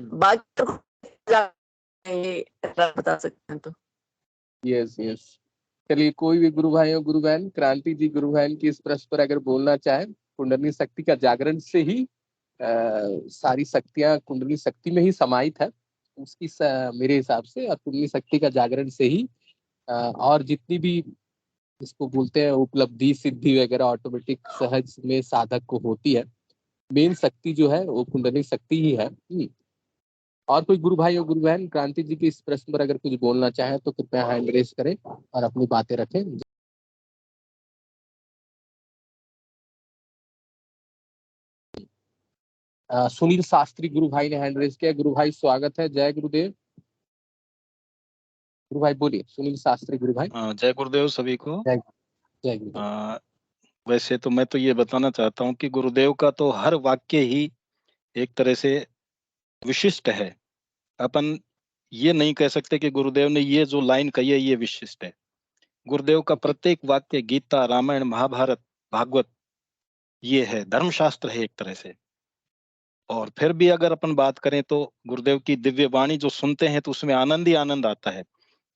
बाकी बता सकते हैं तो। Yes yes. चलिए, कोई भी गुरु भाई और गुरु बहन क्रांति जी गुरु बहन की इस प्रश्न पर अगर बोलना चाहे। कुंडलिनी शक्ति का जागरण से ही सारी शक्तियां कुंडलिनी शक्ति में ही समाहित है उसकी मेरे हिसाब से। और कुंडलिनी शक्ति का जागरण से ही और जितनी भी इसको बोलते हैं उपलब्धि सिद्धि वगैरह ऑटोमेटिक सहज में साधक को होती है। मेन शक्ति जो है वो कुंडलिनी शक्ति ही है। और कोई गुरु भाई और गुरु बहन क्रांति जी के इस प्रश्न पर अगर कुछ बोलना चाहे तो कृपया हैंड रेज करें और अपनी बातें रखें। सुनील शास्त्री गुरु भाई ने हैंड रेज किया। गुरु भाई स्वागत है, जय गुरुदेव। गुरु भाई बोलिए, सुनील शास्त्री गुरु भाई। जय गुरुदेव सभी को। जय गुरुदेव। वैसे तो मैं तो ये बताना चाहता हूँ कि गुरुदेव का तो हर वाक्य ही एक तरह से विशिष्ट है। अपन ये नहीं कह सकते कि गुरुदेव ने ये जो लाइन कही है ये विशिष्ट है। गुरुदेव का प्रत्येक वाक्य गीता, रामायण, महाभारत, भागवत ये है, धर्मशास्त्र है एक तरह से। और फिर भी अगर अपन बात करें तो गुरुदेव की दिव्य वाणी जो सुनते हैं तो उसमें आनंद ही आनंद आता है।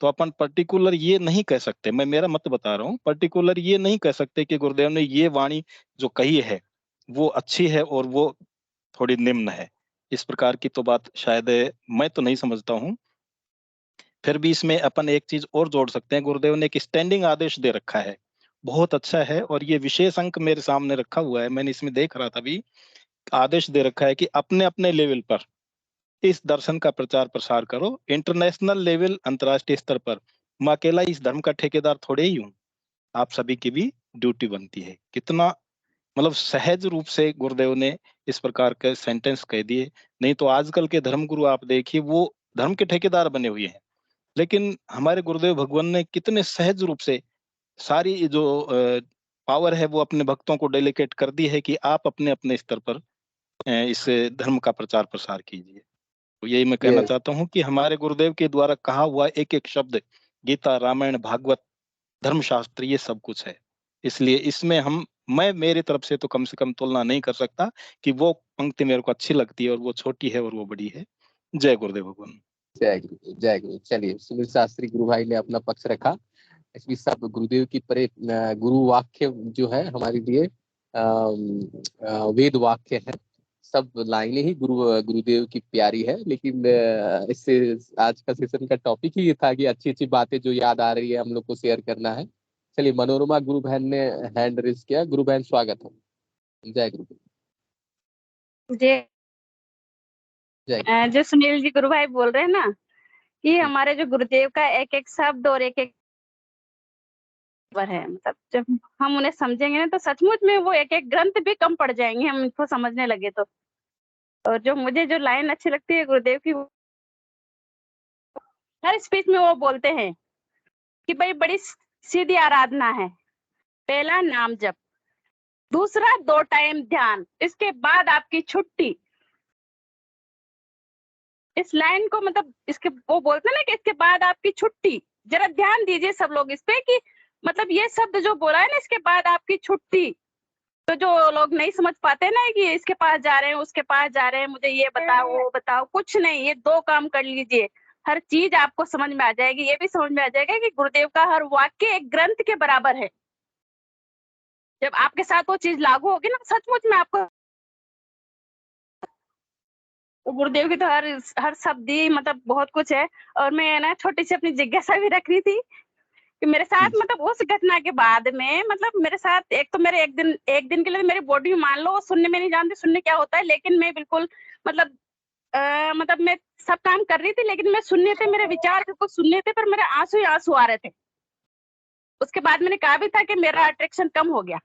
तो अपन पर्टिकुलर ये नहीं कह सकते, मैं मेरा मत बता रहा हूँ, पर्टिकुलर ये नहीं कह सकते कि गुरुदेव ने ये वाणी जो कही है वो अच्छी है और वो थोड़ी निम्न है। इस प्रकार की तो बात शायद मैं तो नहीं समझता हूँ। फिर भी इसमें अपन एक चीज और जोड़ सकते हैं, गुरुदेव ने एक स्टैंडिंग आदेश दे रखा है, बहुत अच्छा है। और ये विशेष अंक मेरे सामने रखा हुआ है, मैंने इसमें देख रहा था भी, आदेश दे रखा है कि अपने अपने लेवल पर इस दर्शन का प्रचार प्रसार करो। इंटरनेशनल लेवल, अंतर्राष्ट्रीय स्तर पर मैं अकेला इस धर्म का ठेकेदार थोड़े ही हूँ, आप सभी की भी ड्यूटी बनती है। कितना मतलब सहज रूप से गुरुदेव ने इस प्रकार के सेंटेंस कह दिए। नहीं तो आजकल के धर्मगुरु आप देखिए वो धर्म के ठेकेदार बने हुए हैं, लेकिन हमारे गुरुदेव भगवान ने कितने सहज रूप से सारी जो पावर है वो अपने भक्तों को डेलीकेट कर दी है कि आप अपने अपने स्तर पर इस धर्म का प्रचार प्रसार कीजिए। तो यही मैं कहना चाहता हूँ कि हमारे गुरुदेव के द्वारा कहा हुआ एक एक शब्द गीता, रामायण, भागवत, धर्मशास्त्र ये सब कुछ है। इसलिए इसमें मैं मेरी तरफ से तो कम से कम तुलना नहीं कर सकता कि वो पंक्ति मेरे को अच्छी लगती है और वो छोटी है और वो बड़ी है। जय गुरुदेव भगवान। जय गुरु, जय गुरु। चलिए, सुनील शास्त्री गुरु भाई ने अपना पक्ष रखा। इसमें सब गुरुदेव की गुरु वाक्य जो है हमारे लिए वेद वाक्य है। सब लाइनें ही गुरुदेव की प्यारी है। लेकिन इससे आज का सेशन का टॉपिक ही ये था कि अच्छी अच्छी बातें जो याद आ रही है हम लोग को शेयर करना है। चलिए, मनोरमा गुरु बहन ने हैंड रेज किया। गुरु बहन स्वागत है, जय गुरुदेव। जो सुनील जी गुरु भाई बोल रहे हैं ना कि हमारे जो गुरुदेव का एक एक शब्द और एक एक है, मतलब जब हम उन्हें समझेंगे ना तो सचमुच में वो एक एक ग्रंथ भी कम पड़ जाएंगे हम इनको समझने लगे तो। और जो मुझे जो लाइन अच्छी लगती है गुरुदेव की, हर स्पीच में वो बोलते हैं कि भाई बड़ी सीधी आराधना है, पहला नाम जप, दूसरा 2 टाइम ध्यान, इसके बाद आपकी छुट्टी। इस लाइन को मतलब इसके वो बोलते हैं ना कि इसके बाद आपकी छुट्टी, जरा ध्यान दीजिए सब लोग इस पे कि मतलब ये शब्द जो बोला है ना, इसके बाद आपकी छुट्टी। तो जो लोग नहीं समझ पाते ना कि इसके पास जा रहे हैं, उसके पास जा रहे हैं, मुझे ये बताओ वो बताओ, कुछ नहीं, ये 2 काम कर लीजिए, हर चीज आपको समझ में आ जाएगी। ये भी समझ में आ जाएगा कि गुरुदेव का हर वाक्य एक ग्रंथ के बराबर है। जब आपके साथ वो चीज लागू होगी ना, सचमुच में आपको गुरुदेव की तो हर शब्द ही मतलब बहुत कुछ है। और मैं ना छोटी सी अपनी जिज्ञासा भी रख रही थी कि मेरे साथ मतलब उस घटना के बाद में मतलब मेरे साथ एक तो मेरे एक दिन के लिए मेरी बॉडी में मान लो सुनने में नहीं जानती सुनने क्या होता है, लेकिन मैं बिल्कुल मतलब मतलब मैं सब काम कर रही थी लेकिन मैं सुनने थे, मेरे विचार बिल्कुल सुनने थे, पर मेरे आंसू ही आंसू आ रहे थे। उसके बाद मैंने कहा भी था कि मेरा अट्रैक्शन कम हो गया।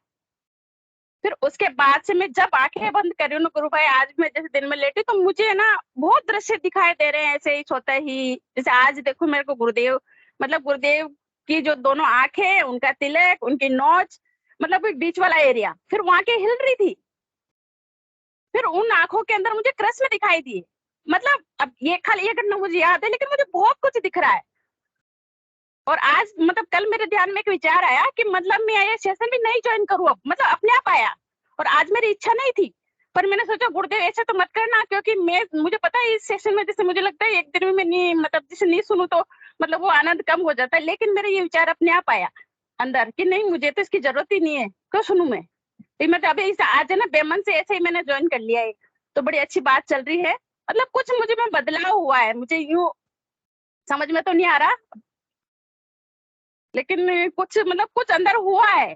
फिर उसके बाद से मैं जब आंखें बंद कर रही हूँ गुरु भाई, आज मैं जैसे दिन में लेटी तो मुझे ना बहुत दृश्य दिखाई दे रहे हैं, ऐसे ही सोता ही। जैसे आज देखो मेरे को गुरुदेव मतलब गुरुदेव की जो दोनों आंखें, उनका तिलक, उनकी नोच, मतलब बीच वाला एरिया, फिर वहां के हिल रही थी। फिर उन आंखों के अंदर मुझे कृष्ण दिखाई दिए। मतलब अब ये खाली ये घटना मुझे याद है, लेकिन मुझे बहुत कुछ दिख रहा है। और आज मतलब कल मेरे ध्यान में एक विचार आया कि मतलब मैं ये सेशन भी नहीं ज्वाइन करूँ अब, मतलब अपने आप आया। और आज मेरी इच्छा नहीं थी, पर मैंने सोचा गुरुदेव ऐसे तो मत करना, क्योंकि मुझे पता है इस सेशन में जैसे मुझे लगता है एक दिन में मैं नहीं मतलब जैसे नहीं सुनूं तो मतलब वो आनंद कम हो जाता है। लेकिन मेरा ये विचार अपने आप आया अंदर कि नहीं, मुझे तो इसकी जरूरत ही नहीं है, क्यों सुनूं मैं। तो मतलब अभी आज है ना बेमन से ऐसे ही मैंने ज्वाइन कर लिया है, तो बड़ी अच्छी बात चल रही है। मतलब कुछ मुझे में बदलाव हुआ है, मुझे यूं समझ में तो नहीं आ रहा, लेकिन कुछ मतलब कुछ अंदर हुआ है।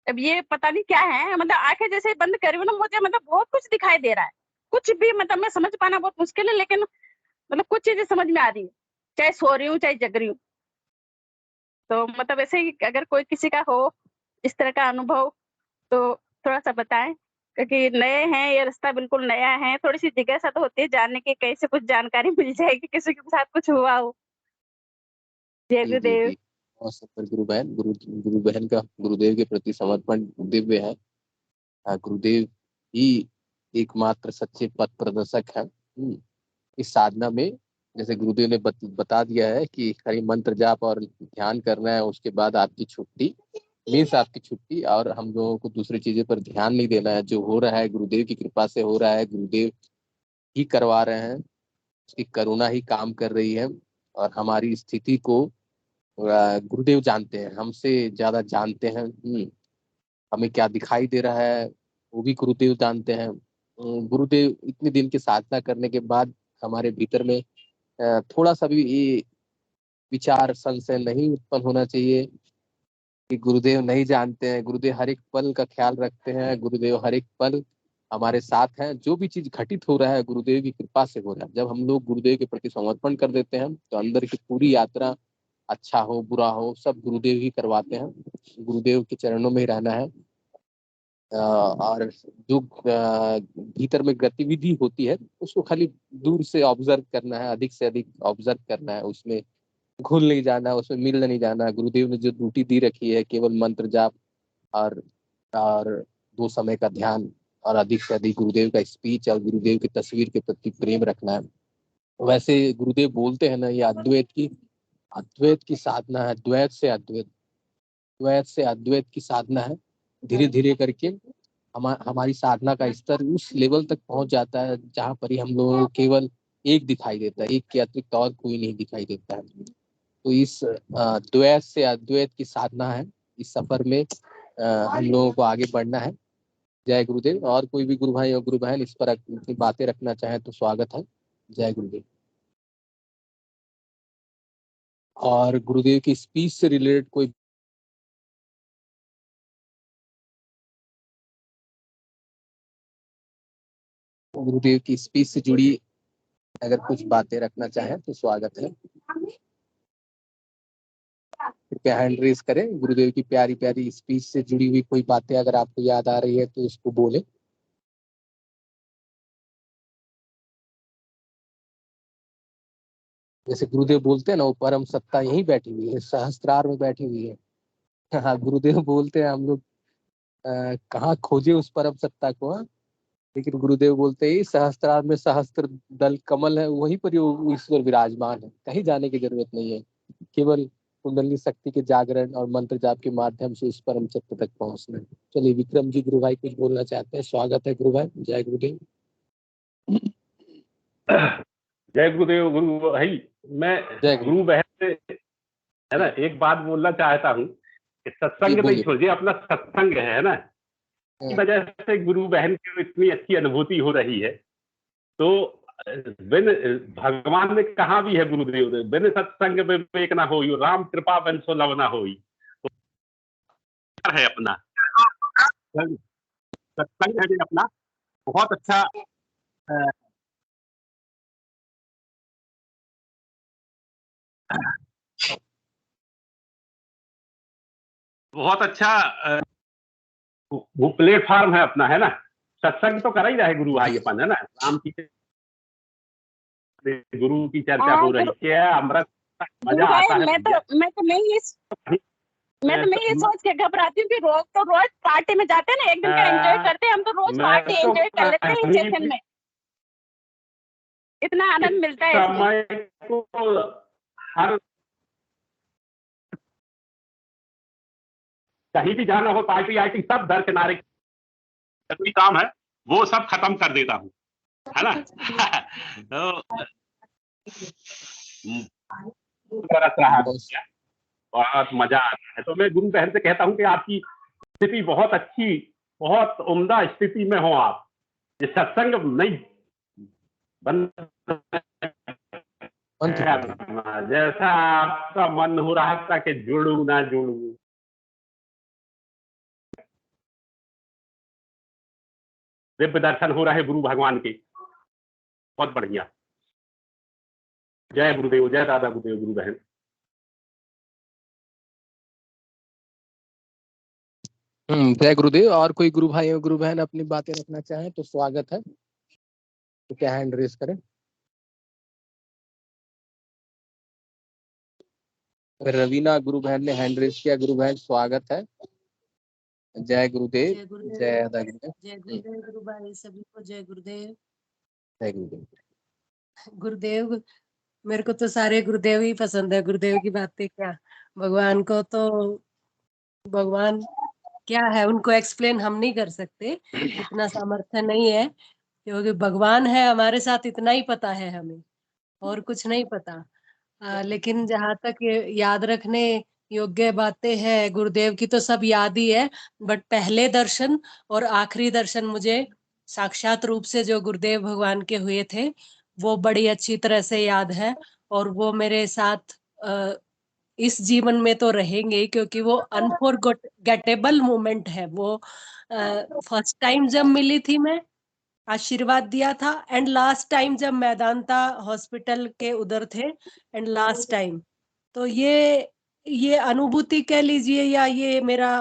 अब ये पता नहीं क्या है, मतलब आंखें जैसे बंद करी हूँ ना, मुझे मतलब बहुत कुछ दिखाई दे रहा है। कुछ भी मतलब मैं समझ पाना बहुत मुश्किल है, लेकिन मतलब कुछ चीजें समझ में आ रही है, चाहे सो रही हूँ चाहे जग रही हूँ। तो मतलब ऐसे ही अगर कोई किसी का हो इस तरह का अनुभव तो थोड़ा सा बताएं, क्योंकि नए हैं, ये रास्ता बिल्कुल नया है, थोड़ी सी जिज्ञासा तो होती है जानने की, कहीं से कुछ जानकारी मिल जाएगी, किसी के साथ कुछ हुआ हो। जय जी जी गुरुदेव। जी। बहुत सुंदर गुरु बहन, गुरु बहन का गुरुदेव के प्रति समर्पण दिव्य है। गुरुदेव ही एकमात्र सच्चे पथ प्रदर्शक है। इस साधना में जैसे गुरुदेव ने बता दिया है कि खाली मंत्र जाप और ध्यान करना है, उसके बाद आपकी छुट्टी, मीन्स आपकी छुट्टी, और हम लोगों को दूसरी चीजें पर ध्यान नहीं देना है। जो हो रहा है गुरुदेव की कृपा से हो रहा है, गुरुदेव ही करवा रहे हैं, उसकी करुणा ही काम कर रही है। और हमारी स्थिति को गुरुदेव जानते हैं, हमसे ज्यादा जानते हैं। हमें क्या दिखाई दे रहा है वो भी गुरुदेव जानते हैं। गुरुदेव इतने दिन की साधना करने के बाद हमारे भीतर में थोड़ा सा भी ये विचार संशय नहीं उत्पन्न होना चाहिए कि गुरुदेव नहीं जानते हैं। गुरुदेव हर एक पल का ख्याल रखते हैं, गुरुदेव हर एक पल हमारे साथ हैं। जो भी चीज घटित हो रहा है गुरुदेव की कृपा से हो रहा है। जब हम लोग गुरुदेव के प्रति समर्पण कर देते हैं तो अंदर की पूरी यात्रा, अच्छा हो बुरा हो, सब गुरुदेव ही करवाते हैं। गुरुदेव के चरणों में ही रहना है। और जो भीतर में गतिविधि होती है उसको खाली दूर से ऑब्जर्व करना है, अधिक से अधिक ऑब्जर्व करना है, उसमें घुल नहीं जाना, उसमें मिल नहीं जाना। गुरुदेव ने जो ड्यूटी दी रखी है केवल मंत्र जाप और और 2 समय का ध्यान और अधिक से अधिक गुरुदेव का स्पीच और गुरुदेव की तस्वीर के प्रति प्रेम रखना है। वैसे गुरुदेव बोलते हैं ना, ये अद्वैत की साधना है, द्वैत से अद्वैत, द्वैत से अद्वैत की साधना है। धीरे धीरे करके हमारी साधना का स्तर उस लेवल तक पहुंच जाता है जहाँ पर ही हम लोगों को केवल एक दिखाई देता है, एक के अतिरिक्त और कोई नहीं दिखाई देता है। तो इस द्वैत से अद्वैत की साधना है। इस सफर में हम लोगों को आगे बढ़ना है। जय गुरुदेव। और कोई भी गुरु भाई और गुरु बहन इस पर अपनी बातें रखना चाहे तो स्वागत है। जय गुरुदेव। और गुरुदेव की स्पीच से रिलेटेड कोई गुरुदेव की स्पीच से जुड़ी अगर कुछ बातें रखना चाहें तो स्वागत है। कृपया हैंड रेज करें। गुरुदेव की प्यारी प्यारी स्पीच से जुड़ी हुई कोई बातें अगर आपको याद आ रही है तो उसको बोले। जैसे गुरुदेव बोलते हैं ना, वो परम सत्ता यहीं बैठी हुई है, सहस्त्रार में बैठी हुई है। हाँ, गुरुदेव बोलते हैं हम लोग कहाँ खोजे उस परम सत्ता को। हाँ? लेकिन गुरुदेव बोलते हैं सहस्त्रार में सहस्त्र दल कमल है, वहीं पर वो ईश्वर विराजमान है, कहीं जाने की जरूरत नहीं है। केवल कुंडली शक्ति के जागरण और मंत्र जाप के माध्यम से उस परम सत्य तक पहुंचना है। चलिए विक्रम जी गुरु भाई कुछ बोलना चाहते हैं, स्वागत है गुरु भाई। जय गुरुदेव। जय गुरुदेव। गुरु भाई, मैं गुरु बहन से है ना एक बात बोलना चाहता हूँ कि सत्संग नहीं छोड़िए, अपना सत्संग है ना, की वजह से गुरु बहन की इतनी अच्छी अनुभूति हो रही है। तो बिन भगवान ने कहा भी है गुरुदेव ने, बिन सत्संग विवेक ना होई, राम कृपा बिन सो लव ना होई। तो है अपना सत्संग है अपना बहुत अच्छा। बहुत अच्छा वो प्लेटफॉर्म है अपना, है ना। सत्संग तो कर ही रहे गुरु भाई अपन, है ना। राम की गुरु की चर्चा हो रही है, अमृत मजा आता है। मैं तो ये सोच के घबराती हूँ कि रोज पार्टी में जाते हैं ना, एक दिन का एंजॉय करते हैं हम, तो रोज पार्टी एंजॉय कर लेते हैं इस सेशन में, इतना आनंद मिलता है समय को हर कहीं भी जाना हो, पार्टी आर्टी सब दरकिनारे कोई काम है वो सब खत्म कर देता हूँ, है ना। तो बहुत मजा आता है। तो मैं गुरु बहन से कहता हूँ कि आपकी स्थिति बहुत अच्छी, बहुत उम्दा स्थिति में हो आप। ये सत्संग नहीं बंद, जैसा आपका मन हो रहा था कि जुड़ू ना जुड़ू। दिव्य दर्शन हो रहे गुरु भगवान के, बहुत बढ़िया। जय गुरुदेव, जय दादा गुरुदेव, गुरु बहन। जय गुरुदेव। और कोई गुरु भाई और गुरु बहन अपनी बातें रखना चाहे तो स्वागत है, तो क्या हैंड रेस करें। अगर रवीना गुरु बहन ने हैंड रेस किया, गुरु बहन स्वागत है। जय गुरुदेव, जय दादा गुरुदेव। जय गुरुदेव गुरु भाई सभी को, जय गुरुदेव। जय गुरुदेव। गुरुदेव, मेरे को तो सारे गुरुदेव ही पसंद है। गुरुदेव की बातें क्या, भगवान को तो भगवान क्या है उनको एक्सप्लेन हम नहीं कर सकते, इतना सामर्थ्य नहीं है, क्योंकि भगवान है हमारे साथ, इतना ही पता है हमें, और कुछ नहीं पता। लेकिन जहाँ तक याद रखने योग्य बातें हैं गुरुदेव की, तो सब याद ही है। बट पहले दर्शन और आखिरी दर्शन मुझे साक्षात रूप से जो गुरुदेव भगवान के हुए थे वो बड़ी अच्छी तरह से याद है, और वो मेरे साथ इस जीवन में तो रहेंगे ही, क्योंकि वो अनफॉरगेटेबल मोमेंट है। वो फर्स्ट टाइम जब मिली थी मैं, आशीर्वाद दिया था, एंड लास्ट टाइम जब मैदानता हॉस्पिटल के उधर थे, एंड लास्ट टाइम। तो ये अनुभूति कह लीजिए, या ये मेरा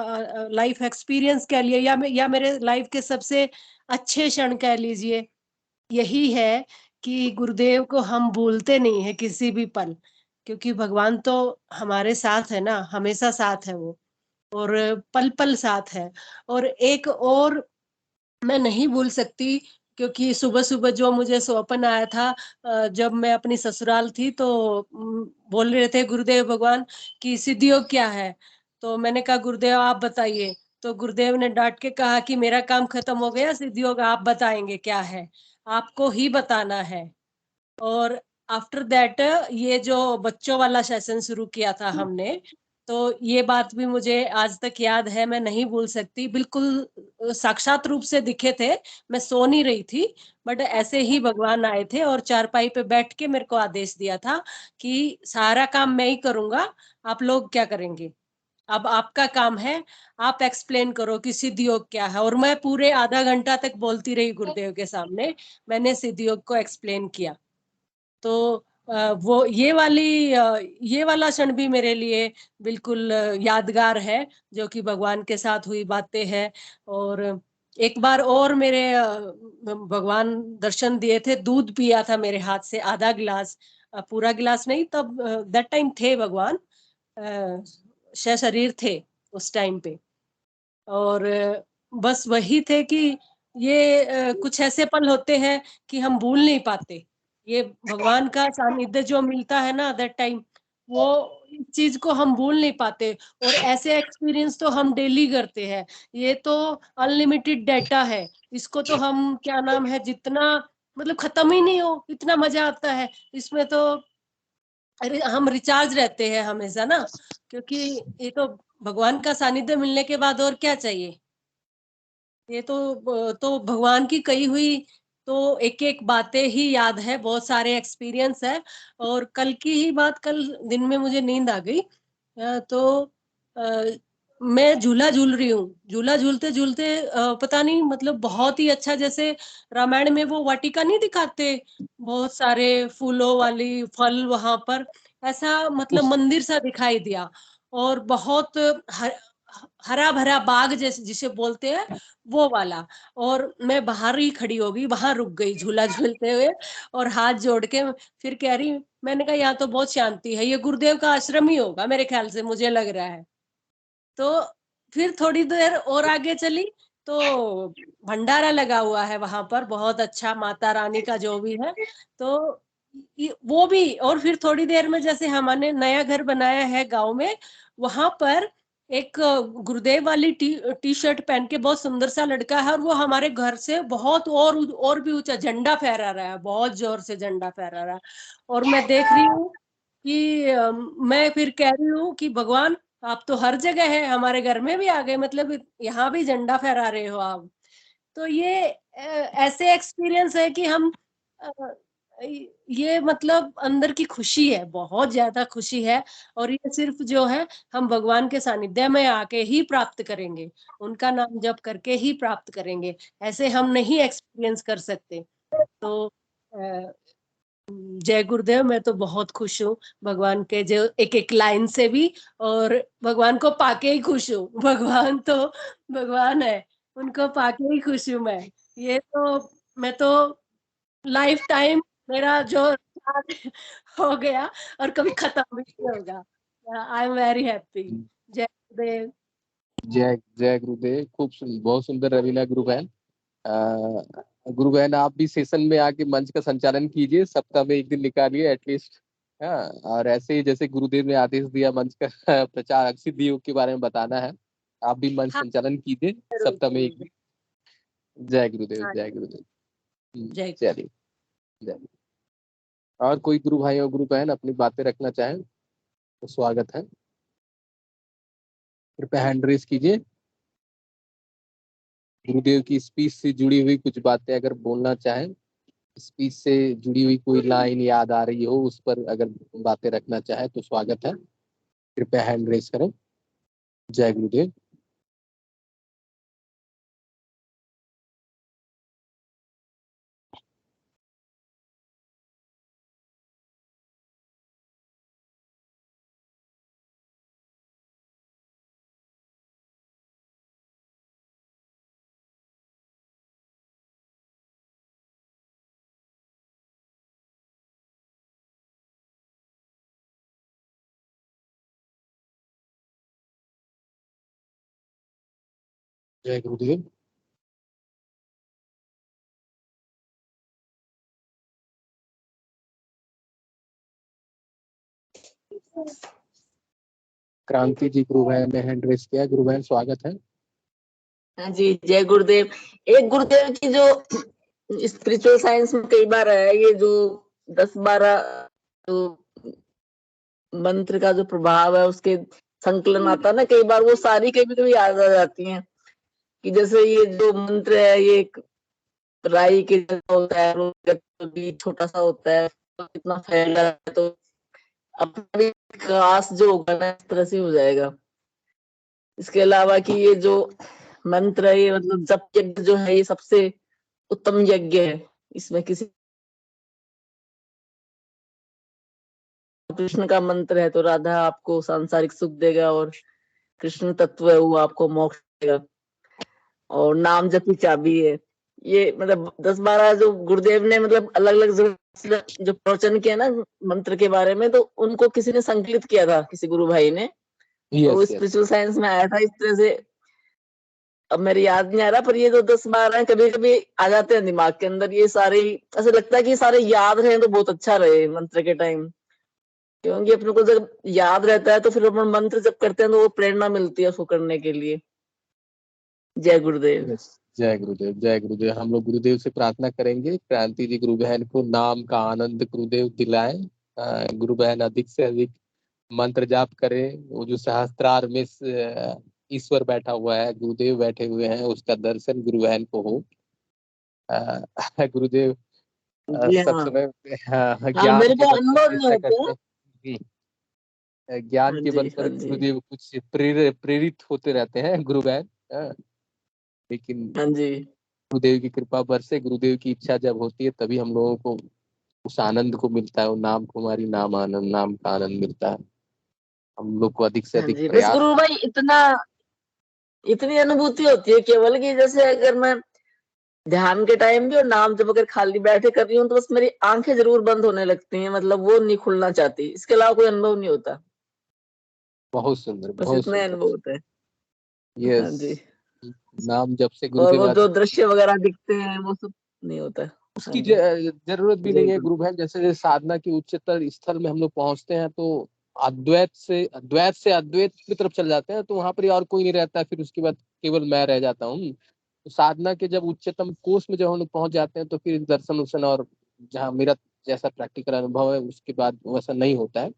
लाइफ एक्सपीरियंस कह लिए, या मेरे लाइफ के सबसे अच्छे क्षण कह लीजिए, यही है कि गुरुदेव को हम भूलते नहीं है किसी भी पल, क्योंकि भगवान तो हमारे साथ है ना, हमेशा साथ है वो, और पल पल साथ है। और एक और मैं नहीं भूल सकती, क्योंकि सुबह सुबह जो मुझे स्वप्न आया था, जब मैं अपनी ससुराल थी, तो बोल रहे थे गुरुदेव भगवान कि सिद्धि योग क्या है। तो मैंने कहा गुरुदेव आप बताइए। तो गुरुदेव ने डांट के कहा कि मेरा काम खत्म हो गया, सिद्धि योग आप बताएंगे क्या है, आपको ही बताना है। और आफ्टर दैट ये जो बच्चों वाला सेशन शुरू किया था हमने, तो ये बात भी मुझे आज तक याद है, मैं नहीं भूल सकती। बिल्कुल साक्षात रूप से दिखे थे, मैं सो नहीं रही थी, बट ऐसे ही भगवान आए थे और चारपाई पे बैठ के मेरे को आदेश दिया था कि सारा काम मैं ही करूंगा, आप लोग क्या करेंगे, अब आपका काम है, आप एक्सप्लेन करो कि सिद्धि योग क्या है। और मैं पूरे आधा घंटा तक बोलती रही गुरुदेव के सामने, मैंने सिद्धि योग को एक्सप्लेन किया। तो वो ये वाला क्षण भी मेरे लिए बिल्कुल यादगार है, जो कि भगवान के साथ हुई बातें हैं। और एक बार और मेरे भगवान दर्शन दिए थे, दूध पिया था मेरे हाथ से आधा गिलास, पूरा गिलास नहीं, तब दैट टाइम थे भगवान, शरीर थे उस टाइम पे। और बस वही थे कि ये कुछ ऐसे पल होते हैं कि हम भूल नहीं पाते। ये भगवान का सानिध्य जो मिलता है ना दैट टाइम, वो इस चीज को हम भूल नहीं पाते। और ऐसे एक्सपीरियंस तो हम डेली करते हैं, ये तो अनलिमिटेड डेटा है, इसको तो हम क्या नाम है, जितना मतलब खत्म ही नहीं हो, इतना मजा आता है इसमें तो। अरे हम रिचार्ज रहते हैं हमेशा ना, क्योंकि ये तो भगवान का सानिध्य मिलने के बाद और क्या चाहिए। ये तो भगवान की कही हुई तो एक एक बातें ही याद है, बहुत सारे एक्सपीरियंस है। और कल की ही बात, कल दिन में मुझे नींद आ गई, तो मैं झूला झूल रही हूँ, झूला झूलते झूलते पता नहीं मतलब बहुत ही अच्छा, जैसे रामायण में वो वाटिका नहीं दिखाते, बहुत सारे फूलों वाली फल वहां पर, ऐसा मतलब मंदिर सा दिखाई दिया। और बहुत हरा भरा बाग जैसे जिसे बोलते हैं वो वाला। और मैं बाहर ही खड़ी हो गई, वहां रुक गई झूला झूलते हुए, और हाथ जोड़ के फिर कह रही, मैंने कहा यहाँ तो बहुत शांति है, ये गुरुदेव का आश्रम ही होगा मेरे ख्याल से, मुझे लग रहा है। तो फिर थोड़ी देर और आगे चली, तो भंडारा लगा हुआ है वहां पर, बहुत अच्छा, माता रानी का जो भी है। तो वो भी, और फिर थोड़ी देर में जैसे हमने नया घर बनाया है गांव में, वहां पर एक गुरुदेव वाली टी शर्ट पहन के बहुत सुंदर सा लड़का है, और वो हमारे घर से बहुत और भी ऊंचा झंडा फहरा रहा है, बहुत जोर से झंडा फहरा रहा है। और मैं देख रही हूँ कि मैं फिर कह रही हूँ कि भगवान आप तो हर जगह है, हमारे घर में भी आ गए, मतलब यहाँ भी झंडा फहरा रहे हो आप। तो ये ऐसे एक्सपीरियंस है कि हम ये मतलब अंदर की खुशी है, बहुत ज्यादा खुशी है। और ये सिर्फ जो है हम भगवान के सानिध्य में आके ही प्राप्त करेंगे, उनका नाम जप करके ही प्राप्त करेंगे, ऐसे हम नहीं एक्सपीरियंस कर सकते। तो जय गुरुदेव। मैं तो बहुत खुश हूँ भगवान के जो एक एक लाइन से भी, और भगवान को पाके ही खुश हूँ। भगवान तो भगवान है, उनको पाके ही खुश हूँ मैं। ये तो मैं तो लाइफ टाइम मेरा जो हो गया और कभी खत्म भी नहीं होगा। I am very happy. जय गुरुदेव। जय गुरुदेव। बहुत सुंदर रवीना गुरु बहन। गुरु बहन आप भी सेशन में आके मंच का संचालन कीजिए, सप्ताह में एक दिन निकालिए एटलीस्ट। हाँ, और ऐसे ही जैसे गुरुदेव ने आदेश दिया मंच का प्रचार सिद्धि योग के बारे में बताना है, आप भी मंच हाँ, संचालन कीजिए जरूर सप्ताह में एक जरूर। दिन। जय गुरुदेव, हाँ, जय गुरुदेव। जय। चलिए, जय। और कोई गुरु भाई और गुरु बहन अपनी बातें रखना चाहें तो स्वागत है, कृपया हैंड रेज कीजिए। गुरुदेव की स्पीच से जुड़ी हुई कुछ बातें अगर बोलना चाहें, स्पीच से जुड़ी हुई कोई लाइन याद आ रही हो, उस पर अगर बातें रखना चाहे तो स्वागत है, कृपया हैंड रेज करें। जय गुरुदेव। जय गुरुदेव। क्रांति जी गुरु बहन ने हैंड रेज किया। गुरु बहन स्वागत है। हाँ जी, जय गुरुदेव। एक गुरुदेव की जो स्पिरिचुअल साइंस में कई बार है, ये जो 10-12 जो मंत्र का जो प्रभाव है उसके संकलन आता है ना, कई बार वो सारी कभी कभी याद आ जाती हैं। कि जैसे ये जो मंत्र है, ये एक राई के जैसा होता है, रोज का बीज छोटा सा होता है, तो इतना फैला है, तो अपना भी विकास जो होगा ना इस तरह से हो जाएगा। इसके अलावा कि ये जो मंत्र है, ये मतलब जप यज्ञ जो है, ये सबसे उत्तम यज्ञ है। इसमें किसी कृष्ण का मंत्र है तो राधा आपको सांसारिक सुख देगा, और कृष्ण तत्व है वो आपको मोक्ष देगा, और नाम जप की चाबी है। ये मतलब 10-12 जो गुरुदेव ने मतलब अलग अलग जो प्रवचन किया ना मंत्र के बारे में, तो उनको किसी ने संकलित किया था, किसी गुरु भाई ने, और वो यस, यस। स्पिरिचुअल साइंस में आया था इस तरह से। अब मेरे याद नहीं आ रहा, पर ये जो 10-12 कभी कभी आ जाते हैं दिमाग के अंदर, ये सारे ऐसे लगता है कि सारे याद रहे तो बहुत अच्छा रहे मंत्र के टाइम। क्योंकि अपने को जब याद रहता है तो फिर अपन मंत्र जब करते हैं तो वो प्रेरणा मिलती है उसको करने के लिए। जय गुरुदेव। यस, जय गुरुदेव, जय गुरुदेव। हम लोग गुरुदेव से प्रार्थना करेंगे क्रांति जी गुरु बहन को नाम का आनंद गुरुदेव दिलाएं। गुरु बहन अधिक से अधिक मंत्र जाप करें। वो जो सहस्त्रार में ईश्वर बैठा हुआ है, गुरुदेव बैठे हुए हैं, उसका दर्शन गुरु बहन को हो। गुरुदेव जी सब हाँ। समय हाँ, ज्ञान मेरे के को बल पर अनुभव नहीं चेष्टा होते करते हैं। हैं। ज्ञान हाँ के जी, बल पर हाँ जी, गुरुदेव कुछ प्रेरित होते रहते हैं गुरु बहन। लेकिन हाँ जी। गुरुदेव की कृपा बरसे, गुरुदेव की इच्छा जब होती है तभी हम लोगों को उस आनंद को मिलता है, वो नाम कुमारी नाम आनंद, नाम का आनंद मिलता है। हम लोग को अधिक से हाँ अधिक जी, बस प्रयास। गुरु भाई इतनी अनुभूति होती है केवल कि जैसे अगर मैं ध्यान के टाइम भी और नाम जब अगर खाली बैठे कर रही हूँ तो बस मेरी आंखें जरूर बंद होने लगती हैं, मतलब वो नहीं खुलना चाहती, इसके अलावा कोई अनुभव नहीं होता। बहुत सुंदर, बस बहुत इतना ही सुंदर। अनुभव होता है। हाँ यस। जी। नाम जब से और गुरुदेव वो जो आदि दृश्य वगैरह दिखते हैं वो सब नहीं होता। हाँ उसकी जी। जरूरत भी जय नहीं है गुरु। गुरु बहन। जैसे साधना की उच्चतर स्थल में हम लोग पहुंचते हैं तो अद्वैत से अद्वैत की तरफ चल जाते हैं, तो वहां पर और कोई नहीं रहता, फिर उसके बाद केवल मैं रह जाता हूँ। तो साधना के जब उच्चतम कोष में जब हम लोग पहुंच जाते हैं तो फिर दर्शन उर्शन और जहाँ मेरा जैसा प्रैक्टिकल अनुभव है उसके बाद वैसा नहीं होता है।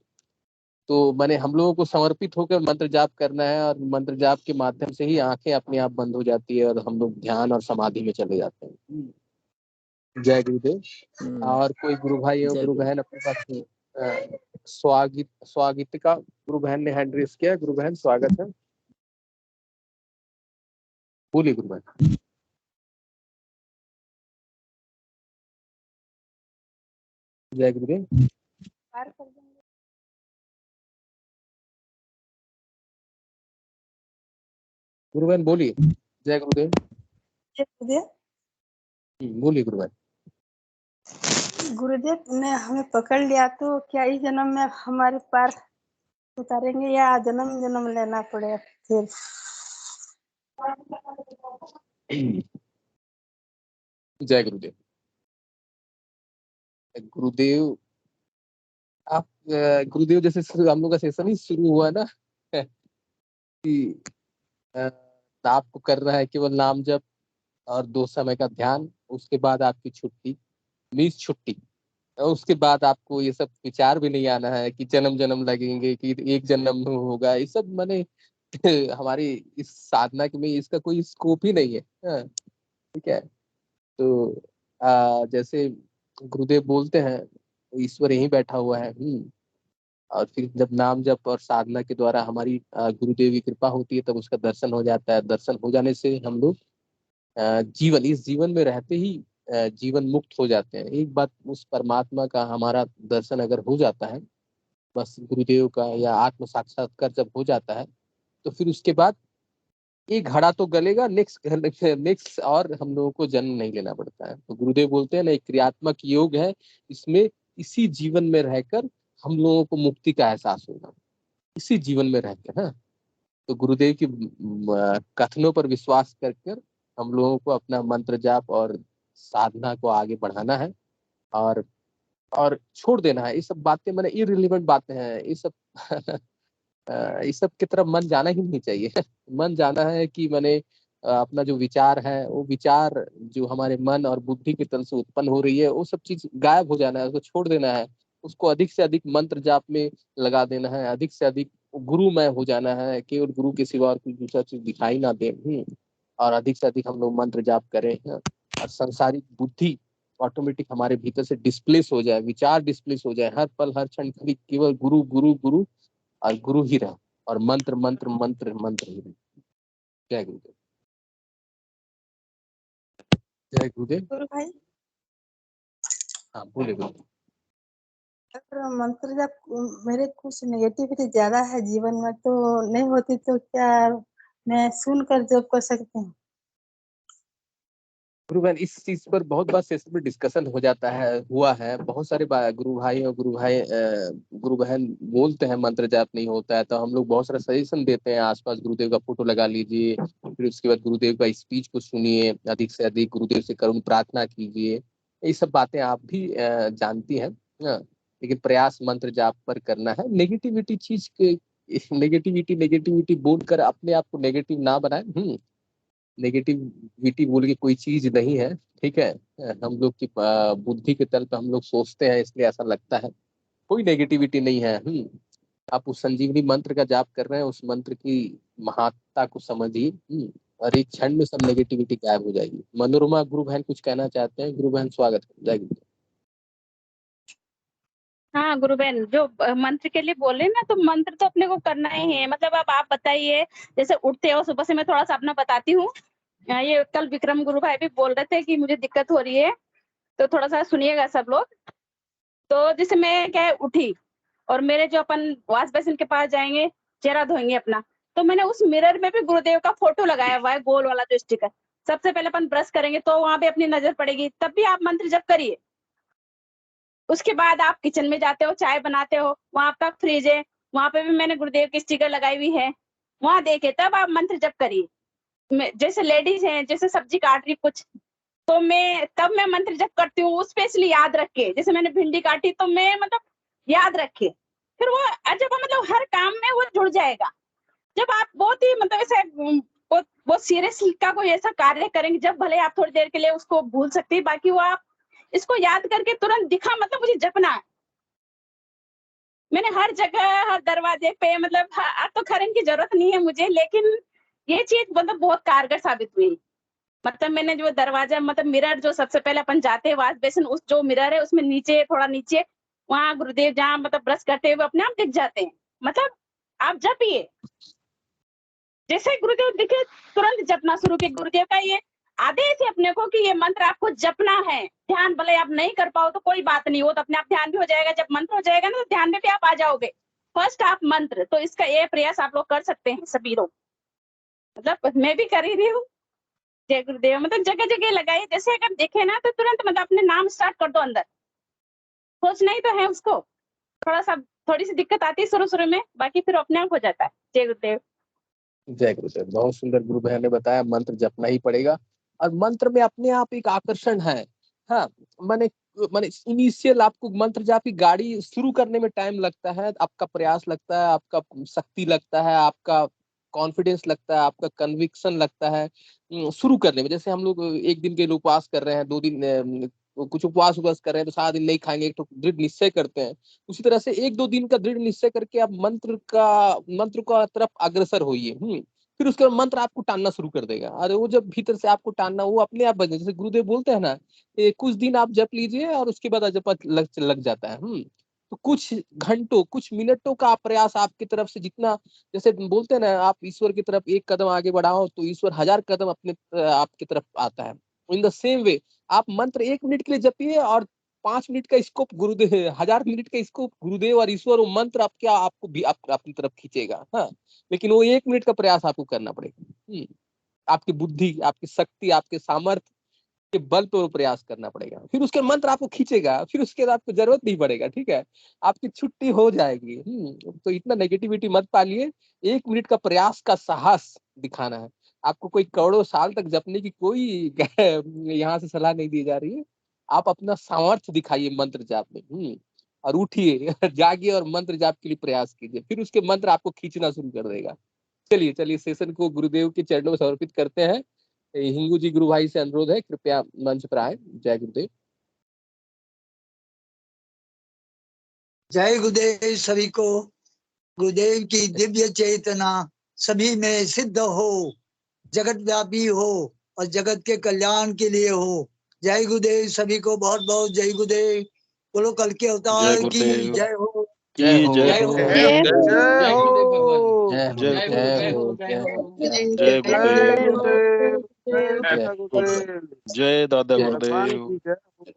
तो मैंने हम लोगों को समर्पित होकर मंत्र जाप करना है, और मंत्र जाप के माध्यम से ही आंखें अपने आप बंद हो जाती है और हम लोग ध्यान और समाधि में चले जाते हैं। जय गुरुदेव। और कोई गुरु भाई और जय गुरु गुरु। बहन अपने पास स्वागतिका गुरु बहन ने हैंड रेस किया। गुरु बहन स्वागत है, बोलिए गुरु बहन। जय गुरुदेव। गुरुबहन बोलिए। जय गुरुदेव। बोलिए गुरुबहन। गुरुदेव ने हमें पकड़ लिया तो क्या इस जन्म में हमारे पार उतारेंगे या जन्म जन्म लेना पड़ेगा फिर? जय गुरुदेव। गुरुदेव आप गुरुदेव जैसे हम लोग का सेशन ही शुरू हुआ ना कि आपको करना है केवल नाम जप और 2 समय का ध्यान, उसके बाद आपकी छुट्टी, मीन्स छुट्टी। और उसके बाद आपको ये सब विचार भी नहीं आना है कि जन्म जन्म लगेंगे कि एक जन्म में होगा, ये सब मैंने हमारी इस साधना में इसका कोई स्कोप ही नहीं है। हाँ, ठीक है। तो जैसे गुरुदेव बोलते हैं ईश्वर यहीं बैठा हुआ है। और फिर जब नाम जप और साधना के द्वारा हमारी गुरुदेव की कृपा होती है तब उसका दर्शन हो जाता है। दर्शन हो जाने से हम लोग इस जीवन में रहते ही जीवन मुक्त हो जाते हैं। एक बात उस परमात्मा का हमारा दर्शन अगर हो जाता है, बस गुरुदेव का या आत्म साक्षात्कार जब हो जाता है, तो फिर उसके बाद एक घड़ा तो गलेगा, नेक्स्ट और हम लोगों को जन्म नहीं लेना पड़ता है। तो गुरुदेव बोलते हैं ना, एक क्रियात्मक योग है, इसमें इसी जीवन में रहकर हम लोगों को मुक्ति का एहसास होगा, इसी जीवन में रहकर। हाँ, तो गुरुदेव की कथनों पर विश्वास कर हम लोगों को अपना मंत्र जाप और साधना को आगे बढ़ाना है और छोड़ देना है ये सब बातें, मैंने इररिलेवेंट बातें हैं ये सब इस सब की तरफ मन जाना ही नहीं चाहिए। मन जाना है कि मैंने अपना जो विचार है, वो विचार जो हमारे मन और बुद्धि के तल से उत्पन्न हो रही है, वो सब चीज गायब हो जाना है, उसको छोड़ देना है, उसको अधिक से अधिक मंत्र जाप में लगा देना है, अधिक से अधिक गुरुमय हो जाना है, केवल गुरु के सिवा और कोई दूसरा चीज दिखाई ना दे। और अधिक से अधिक हम लोग मंत्र जाप करें और संसारिक बुद्धि ऑटोमेटिक हमारे भीतर से डिस्प्लेस हो जाए, विचार डिस्प्लेस हो जाए, हर पल हर क्षण खाली केवल गुरु गुरु गुरु और गुरु ही रहे और मंत्र मंत्र मंत्र मंत्र ही रहे। जय गुरुदेव। जय गुरुदेव। गुरु भाई, हाँ बोले गुरु। अगर मंत्र जब मेरे कुछ नेगेटिविटी ज्यादा है जीवन में तो नहीं होती तो क्या मैं सुनकर जॉब कर सकती हूँ? गुरु बहन इस चीज पर बहुत बार सेशन में डिस्कशन हो जाता है, हुआ है। बहुत सारे गुरु भाई और गुरु बहन बोलते हैं मंत्र जाप नहीं होता है, तो हम लोग बहुत सारा सजेशन देते हैं, आसपास गुरुदेव का फोटो लगा लीजिए, फिर उसके बाद गुरुदेव का स्पीच को सुनिए, अधिक से अधिक गुरुदेव से करुण प्रार्थना कीजिए। ये सब बातें आप भी जानती हैं। लेकिन प्रयास मंत्र जाप पर करना है। नेगेटिविटी चीज के नेगेटिविटी बोलकर अपने आप को नेगेटिव ना बनाए। नेगेटिविटी बोल के कोई चीज नहीं है, ठीक है। हम लोग की बुद्धि के तल पे हम लोग सोचते हैं, इसलिए ऐसा लगता है। कोई नेगेटिविटी नहीं है। आप उस संजीवनी मंत्र का जाप कर रहे हैं, उस मंत्र की महत्ता को समझिए और एक क्षण में सब नेगेटिविटी गायब हो जाएगी। मनोरमा गुरु बहन कुछ कहना चाहते हैं? गुरु बहन स्वागत है। जय गुरु। हाँ गुरु बहन, जो मंत्र के लिए बोले ना, तो मंत्र तो अपने को करना ही है। मतलब अब आप बताइए, जैसे उठते हो सुबह से, मैं थोड़ा सा अपना बताती हूँ। ये कल विक्रम गुरु भाई भी बोल रहे थे कि मुझे दिक्कत हो रही है, तो थोड़ा सा सुनिएगा सब लोग। तो जैसे मैं क्या उठी और मेरे जो अपन वॉश बेसिन के पास जाएंगे, चेहरा धोएंगे अपना, तो मैंने उस मिरर में भी गुरुदेव का फोटो लगाया हुआ है, गोल वाला जो स्टिकर। सबसे पहले अपन ब्रश करेंगे तो वहां पे अपनी नजर पड़ेगी, तब भी आप मंत्र जप करिए। उसके बाद आप किचन में जाते हो, चाय बनाते हो, वहां आपका फ्रिज है, वहां पे भी मैंने गुरुदेव की स्टिकर लगाई हुई है, वहां देखे तब आप मंत्र जप करिए। जैसे लेडीज हैं, जैसे सब्जी काट रही कुछ, तो मैं मंत्र जप करती हूँ, स्पेशली याद रख के। जैसे मैंने भिंडी काटी तो मैं मतलब याद रखे, फिर वो जब मतलब हर काम में वो जुड़ जाएगा। जब आप बहुत ही मतलब ऐसे बहुत सीरियस का कोई ऐसा कार्य करेंगे, जब भले आप थोड़ी देर के लिए उसको भूल सकते हैं, बाकी वो आप इसको याद करके तुरंत दिखा, मतलब मुझे जपना है। मैंने हर जगह, हर दरवाजे पे, मतलब अब तो खरन की जरूरत नहीं है मुझे, लेकिन ये चीज मतलब बहुत कारगर साबित हुई। मतलब मैंने जो दरवाजा, मतलब मिरर, जो सबसे पहले अपन जाते हैं वॉश बेसिन, उस जो मिरर है उसमें नीचे, थोड़ा नीचे, वहां गुरुदेव जहाँ मतलब ब्रश करते हुए अपने आप दिख जाते हैं। मतलब आप जपिए, जैसे गुरुदेव दिखे तुरंत जपना शुरू किए। गुरुदेव का ये आदेश है अपने को कि ये मंत्र आपको जपना है। ध्यान भले आप नहीं कर पाओ तो कोई बात नहीं, वो तो अपने आप ध्यान भी हो जाएगा। जब मंत्र हो जाएगा ना तो ध्यान में भी आप आ जाओगे। फर्स्ट आप मंत्र, तो इसका ये प्रयास आप लोग कर सकते हैं सभी लोग। मतलब मैं भी कर ही रही हूँ। जय गुरुदेव, मतलब जगह जगह लगाइए। जैसे अगर देखे ना तो तुरंत मतलब अपने नाम स्टार्ट कर दो अंदर, सोचना ही तो है उसको। थोड़ी सी दिक्कत आती है शुरू शुरू में, बाकी फिर अपने आप हो जाता है। जय गुरुदेव। जय गुरुदेव। बहुत सुंदर गुरु बहन ने बताया, मंत्र जपना ही पड़ेगा और मंत्र में अपने आप एक आकर्षण है। हाँ, मैंने मैंने इनिशियल आपको मंत्र जाप की गाड़ी शुरू करने में टाइम लगता है, आपका प्रयास लगता है, आपका शक्ति लगता है, आपका कॉन्फिडेंस लगता है, आपका कन्विक्शन लगता है शुरू करने में। जैसे हम लोग एक दिन के लिए उपवास कर रहे हैं, 2 दिन कुछ उपवास कर रहे हैं तो 7 दिन नहीं खाएंगे, एक तो दृढ़ निश्चय करते हैं। उसी तरह से 1-2 दिन का दृढ़ निश्चय करके आप मंत्र का तरफ अग्रसर होइए। फिर उसके बाद मंत्र आपको टानना शुरू कर देगा। अरे वो जब भीतर से आपको टानना, वो अपने आप बने। जैसे गुरुदेव बोलते हैं ना, कुछ दिन आप जप लीजिए और उसके बाद जप लग जाता है। तो कुछ घंटों, कुछ मिनटों का प्रयास आपकी तरफ से जितना, जैसे बोलते हैं ना, आप ईश्वर की तरफ 1 कदम आगे बढ़ाओ तो ईश्वर 1000 कदम अपने आपकी तरफ आता है। इन द सेम वे आप मंत्र 1 मिनट के लिए जपिए और 5 मिनट का स्कोप गुरुदेव, 1000 मिनट का स्कोप गुरुदेव और ईश्वर, वो मंत्र आपको भी अपनी तरफ खींचेगा। हाँ, लेकिन वो 1 मिनट का प्रयास आपको करना पड़ेगा। आपकी बुद्धि, आपकी शक्ति, आपके सामर्थ्य के बल पर वो प्रयास करना पड़ेगा। फिर उसके मंत्र आपको खींचेगा, फिर उसके बाद आपको जरूरत नहीं पड़ेगा। ठीक है, आपकी छुट्टी हो जाएगी। तो इतना नेगेटिविटी मत पालिए। 1 मिनट का प्रयास का साहस दिखाना है आपको। कोई करोड़ों साल तक जपने की कोई यहाँ से सलाह नहीं दी जा रही है। आप अपना सामर्थ्य दिखाइए मंत्र जाप में। और उठिए, जागिए और मंत्र जाप के लिए प्रयास कीजिए। फिर उसके मंत्र आपको खींचना शुरू कर देगा। चलिए सेशन को गुरुदेव के चरणों में समर्पित करते हैं। हिंगू जी गुरु भाई से अनुरोध है, कृपया मंच पर आए। जय गुरुदेव। जय गुरुदेव सभी को। गुरुदेव की दिव्य चेतना सभी में सिद्ध हो, जगत व्यापी हो और जगत के कल्याण के लिए हो। जय गुरुदेव सभी को बहुत बहुत जय गुरुदेव। बोलो कल के अवतार की जय हो। जय हो, जय जय हो, हो, जय जय गुरुदेव भगवान। हो, जय जय गुरुदेव, हो, जय हो, जय गुरुदेव, जय हो, जय दादा जय। गुरुदेव।